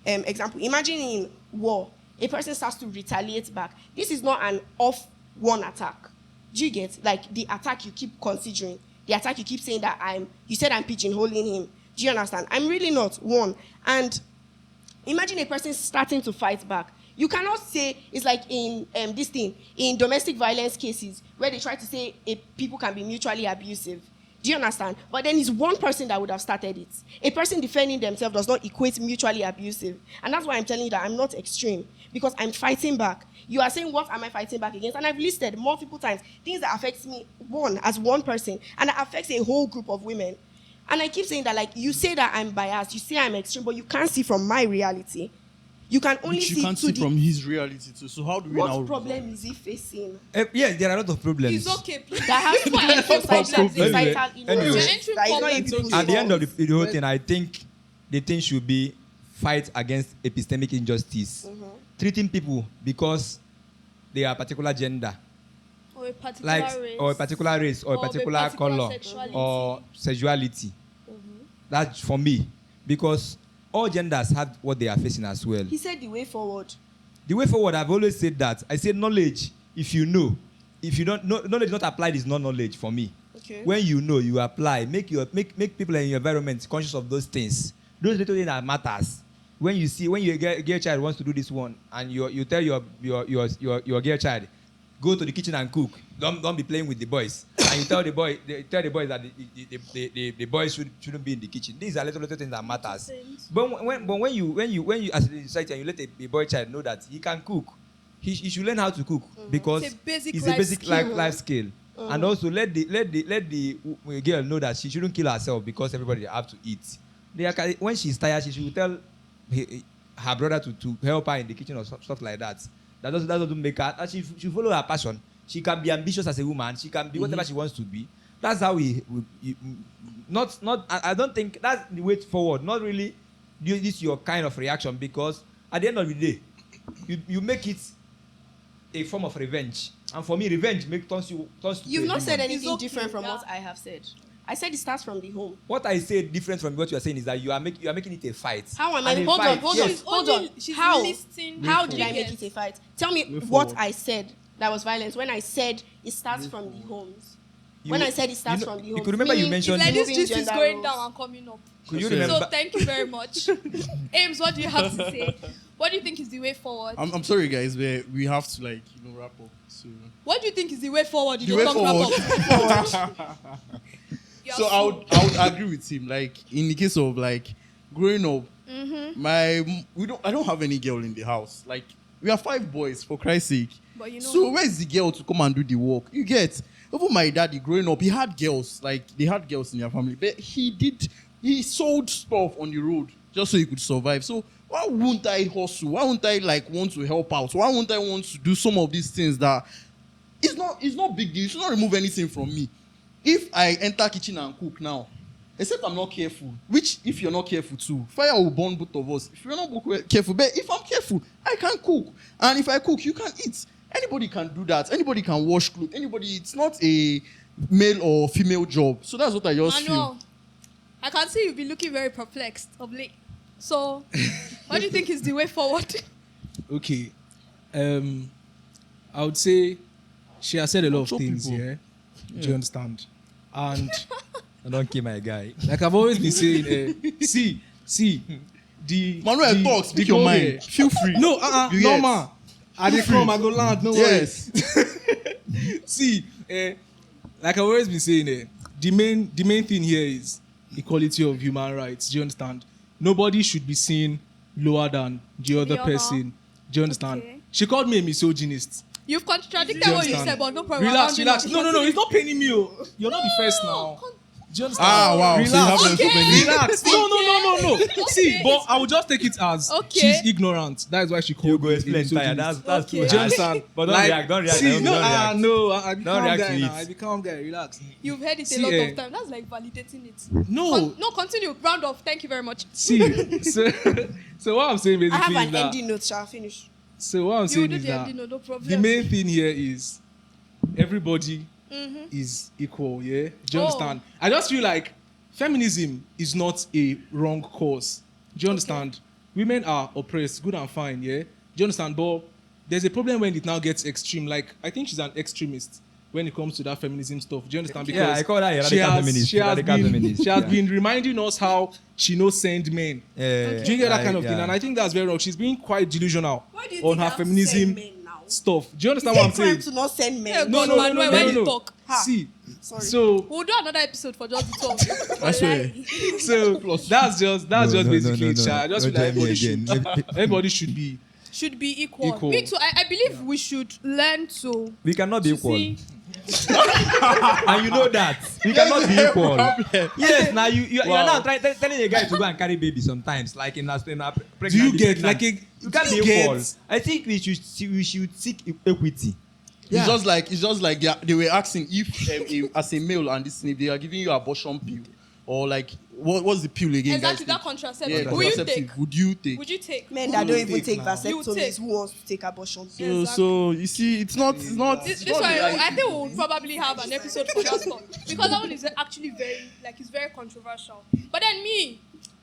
example. Imagine in war, a person starts to retaliate back. This is not an off-one attack. Do you get? Like, the attack you keep considering, the attack you keep saying that you said I'm pigeonholing him. Do you understand? I'm really not one. And imagine a person starting to fight back. You cannot say, it's like in this thing, in domestic violence cases, where they try to say people can be mutually abusive. Do you understand? But then it's one person that would have started it. A person defending themselves does not equate mutually abusive. And that's why I'm telling you that I'm not extreme, because I'm fighting back. You are saying, what am I fighting back against? And I've listed multiple times things that affects me, as one person, and that affects a whole group of women. And I keep saying that, like, you say that I'm biased, you say I'm extreme, but you can't see from my reality. You can only Which you see can't to see the, from his reality too. So how do we now what problem resolve? is he facing? Yes, there are a lot of problems. It's okay, please. That has to do with societal Anyway, ignorance. Entry That is not problem. in people's At the end of fault. the whole thing, I think the thing should be fight against epistemic injustice. Treating people because they are a particular gender, Or a particular like race. or a particular race or a particular color sexuality. or sexuality. That's for me, because all genders have what they are facing as well. He said the way forward. The way forward, I've always said that. I say knowledge. If you know, if you don't know, knowledge not applied is not knowledge for me. Okay. When you know, you apply. Make people in your environment conscious of those things. Those little things that matters. When your girl child wants to do this one, and you tell your girl child, go to the kitchen and cook. Don't be playing with the boys. And you tell the boys that the boys shouldn't be in the kitchen. These are little things that matters. But when you as a society and you let a boy child know that he can cook, he should learn how to cook because It's a basic it's life a basic skill. life skill. And also let the girl know that she shouldn't kill herself because everybody have to eat. When she's tired, she should tell her brother to help her in the kitchen or stuff like that. That doesn't make her. And she follow her passion. She can be ambitious as a woman. She can be whatever she wants to be. That's how I don't think that's the way forward. Not really this your kind of reaction, because at the end of the day, you make it a form of revenge. And for me, revenge turns you to You've a not said demon. anything It's okay, different from yeah. what I have said. I said it starts from the home. What I say different from what you are saying is that you are making it a fight. How am I? And a Hold on, fight, hold yes. on, hold on. She's How? listing How did I figures. make it a fight? Tell me Way what forward. I said that was violence. When I said it starts from the homes. You- When I said it starts you know- from the you homes. could remember you meaning mentioned- Like this removing gist is gender going roles. down and coming up. Could you So remember? So thank you very much. Ames, what do you have to say? What do you think is the way forward? I'm sorry, guys, but we have to wrap up. So What do you think is the way forward? You The don't way talk about. So I would agree with him. Like in the case of growing up, I don't have any girl in the house. Like we are 5 boys, for Christ's sake. But you know, So where is the girl to come and do the work? You get. Even my daddy growing up, he had girls. Like they had girls in their family, but he sold stuff on the road just so he could survive. So why wouldn't I hustle? Why wouldn't I want to help out? Why wouldn't I want to do some of these things that it's not big deal. You should not remove anything from me. If I enter kitchen and cook now, except I'm not careful, which if you're not careful too, fire will burn both of us. If you're not careful, but if I'm careful, I can cook. And if I cook, you can eat. Anybody can do that. Anybody can wash clothes. It's not a male or female job. So that's what I just Manuel, I can see you've been looking very perplexed of late. So, what do you think is the way forward? Okay. I would say she has said a lot of Some things people. here. Do you understand? And I don't kill my guy. like I've always been saying, see, the Manuel, talk, speak your goal mind. here- Feel free. No, You get. normal. I dey come, I go land. No Yes. worries. See, like I've always been saying, the main thing here is equality of human rights. Do you understand? Nobody should be seen lower than the other The other. person. Do you understand? Okay. She called me a misogynist. You've contradicted Do you what you understand? said, but no problem. Relax, I'll do relax. that. No, it's not paining me. Oh. You're not the first now. Do you understand? Ah, wow. So you Relax. have so many. Relax. No. See, but I will just take it as Okay. she's ignorant. That is why she You called go me a explain, Taya. misogynist. That's too Okay. Do you hard. understand? But don't react, don't react, See, don't react. no, I be Don't calm react guy to now. it. I be calm guy. Relax. You've heard it See, a lot eh. of times. That's like validating it. No. No, continue. Round off. Thank you very much. See, so what I'm saying I have basically an is that. ending note. Shall I finish? So what I'm You saying do is the that ending, no problem. the main thing here is everybody is equal. Yeah, do you Oh. understand? I just feel like feminism is not a wrong cause. Do you understand? Women are oppressed, good and fine. Yeah, do you understand? But there's a problem when it now gets extreme. Like I think she's an extremist when it comes to that feminism stuff. Do you understand? Yeah, I call her a radical feminist. She has Radical been, feminist, she has yeah. been reminding us how she knows send men. Do you get that kind of thing? And I think that's very wrong. She's being quite delusional Why do you on think I her have to feminism send men now? stuff. Do you Is understand it what a I'm saying? crime to not send men? Yeah, No, God, Manuel, when you talk. Ha. See, Sorry. so We'll do another episode for just the two of you. I swear. that's just basically it. Sha. I just feel like Don't try me everybody should, again. everybody should be. Should be equal. Equal. Me too. I believe we should learn to. We cannot be to equal. see- And you know that. We cannot be equal. Yes, now you're Wow. now telling a guy to go and carry baby sometimes, like in a pregnant. Do you get like a? You can't do be you equal. get- I think we should seek equity. It's just like they were asking if as a male and this thing, if they are giving you abortion pill or like what's the pill again? Exactly, guys? that contraceptive. Yeah, Will you contraceptive. take? Would you take? Would you take? Men that don't even take take now? You take. vasectomies, who wants to take abortion? So, Exactly. so you see, it's not. This it's one, not the right I thing. think we'll probably have an episode for that one because that one is actually it's very controversial. But then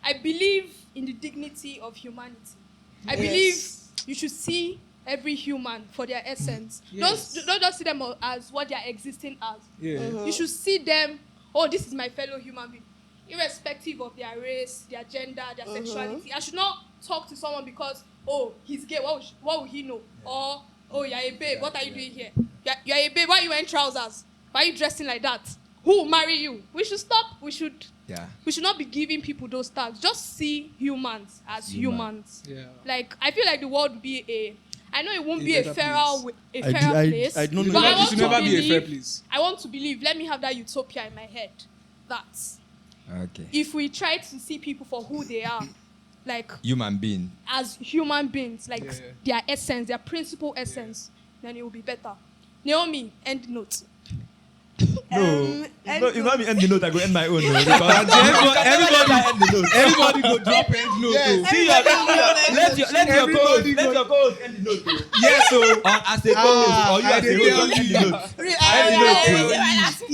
I believe in the dignity of humanity. I believe you should see every human for their essence. Yes. Don't just see them as what they are existing as. Yeah. You should see them. Oh, this is my fellow human being, irrespective of their race, their gender, their sexuality. I should not talk to someone because he's gay. What will he know? Or you're a babe. What are you doing here? You're a babe. Why are you wearing trousers? Why are you dressing like that? Who will marry you? We should stop. We should not be giving people those tags. Just see humans as humans. Yeah. Like I feel like the world would be I know it won't be a better fairer place. place. I don't know. But I It want should to never be a fair believe. place. I want to believe. Let me have that utopia in my head. That Okay. if we try to see people for who they are, like Human being. as human beings, like their essence, their principal essence, then it will be better. Naomi, end note. No, end it's not me end the note. I go end my own. No, because Everybody go drop end note. Yes. See let your co-host end the note. Yes, so as a co-host or you as a host, end the note.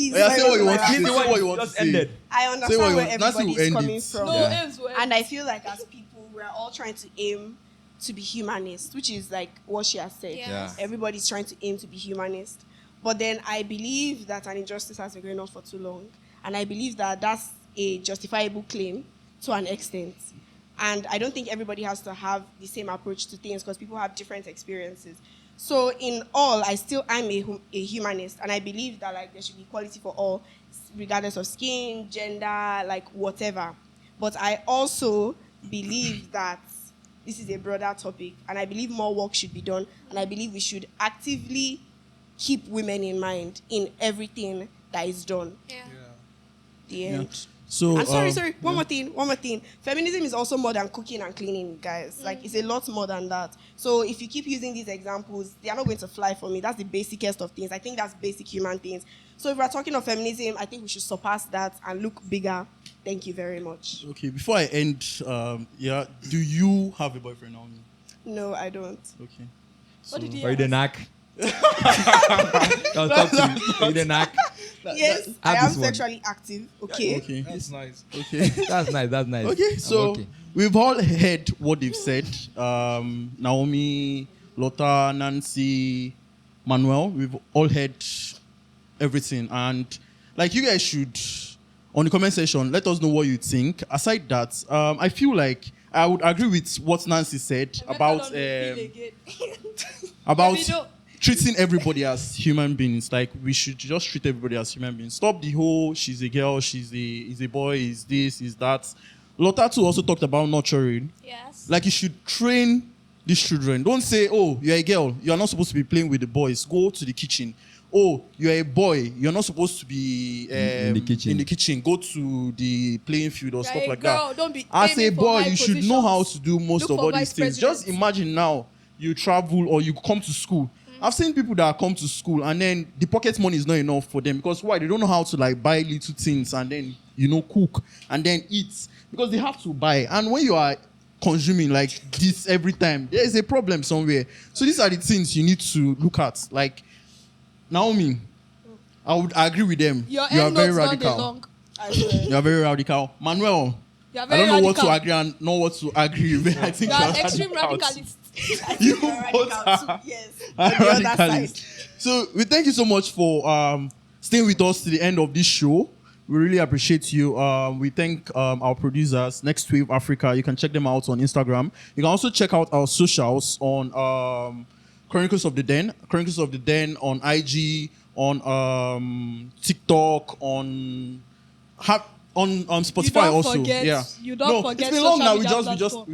Yeah, say what you want to say. Listen, Say what you want to just say. ended. I Say what understand you where want- Nancy will everybody's end coming it. from. No, Yeah. ends well. And I feel like as people, we're all trying to aim to be humanist, which is like what she has said. Yes. Yeah. Everybody's trying to aim to be humanist. But then I believe that an injustice has been going on for too long. And I believe that that's a justifiable claim to an extent. And I don't think everybody has to have the same approach to things because people have different experiences. So in all, I'm a humanist. And I believe that like there should be equality for all, regardless of skin, gender, like whatever. But I also believe that this is a broader topic. And I believe more work should be done. And I believe we should actively keep women in mind in everything that is done. Yeah. The end. So And sorry, one more thing. Feminism is also more than cooking and cleaning, guys. Like it's a lot more than that. So if you keep using these examples, they are not going to fly for me. That's the basicest of things. I think that's basic human things. So if we're talking of feminism, I think we should surpass that and look bigger. Thank you very much. Okay, before I end, do you have a boyfriend now? No, I don't. Okay. What did he Are you the ask? knack? I'll talk to you. Are you the knack? Yes, I have am this one. sexually active. Okay. Okay. That's nice. Okay. That's nice. Okay, I'm so okay. we've all heard what they've said. Naomi, Lotta, Nancy, Manuel, we've all heard everything. And like you guys should, on the comment section, let us know what you think. Aside that, I feel like I would agree with what Nancy said about Better don't feel again. about Baby, treating everybody as human beings. Like, we should just treat everybody as human beings. Stop the whole she's a girl, is a boy, is this, is that. Lotatu also talked about nurturing. Yes. Like, you should train these children. Don't say, oh, you're a girl, you're not supposed to be playing with the boys. Go to the kitchen. Oh, you're a boy, you're not supposed to be in the kitchen. Go to the playing field or You're stuff a like girl, that. don't be As a aiming for boy, high you should know how positions. to do most Look of for all these vice things. Just presidents. imagine now you travel or you come to school. I've seen people that come to school and then the pocket money is not enough for them because why? They don't know how to like buy little things and then cook and then eat because they have to buy. And when you are consuming like this every time, there is a problem somewhere. So these are the things you need to look at. Like Naomi, I would agree with them. Your You are end very notes not radical. long. I swear. You are very radical. Manuel, You are I very don't know what radical. to agree and not what to agree with. I think You you are are extreme radical. radicalist. You You're both radical are too. Yes. are On the other radicalists. side. So we thank you so much for staying with us to the end of this show. We really appreciate you. We thank our producers, Next Wave Africa. You can check them out on Instagram. You can also check out our socials on Chronicles of the Den. Chronicles of the Den on IG, on TikTok, on Spotify You don't also. forget- Yeah. you don't forget It's been long social now. We media just platform.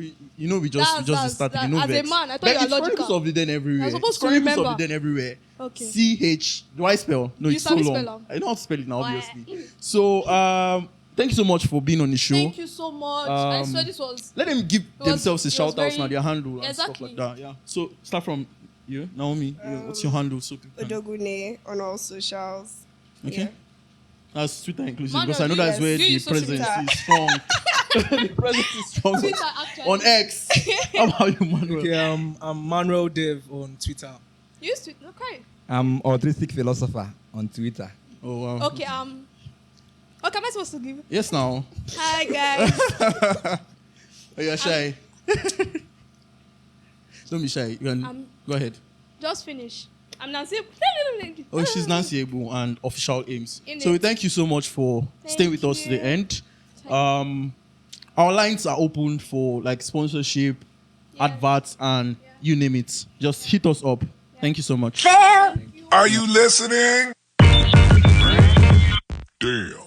we just started. You know, as a vex. man, I thought But you were it's Chronicles logical. of the Den everywhere. You're supposed It's to Chronicles remember. of the Den everywhere. Okay. CH. Do I spell? No, You it's so sabi long. spell am. I know how to spell it now, obviously. So thank you so much for being on the show. Thank you so much. I swear this was. Let them give was- themselves a it was shout out very- now, their handle and Exactly. stuff like that. Yeah. So start from you, Naomi. What's your handle? So people can- Odogune on all socials. Okay. Yeah. That's Twitter inclusive Manuel, because I know that's yes. where Do the you use social presence media? is strong. The presence is strong Twitter, actually. on X. How about you, Manuel? Okay, I'm Manuel Dev on Twitter. You used to. Okay. I'm autistic philosopher on Twitter. Oh wow. Okay. Okay, am I supposed to give? Yes, now. Hi guys. Oh, you're shy. Don't be shy. You can go ahead. Just finish. I'm Nancy. Oh, she's Nancy Ebu and Official Aims. In So we it. thank you so much for staying with us to the you. end. Our lines are open for like sponsorship, adverts, and you name it. Just hit us up. Thank you so much. Are you listening? Damn.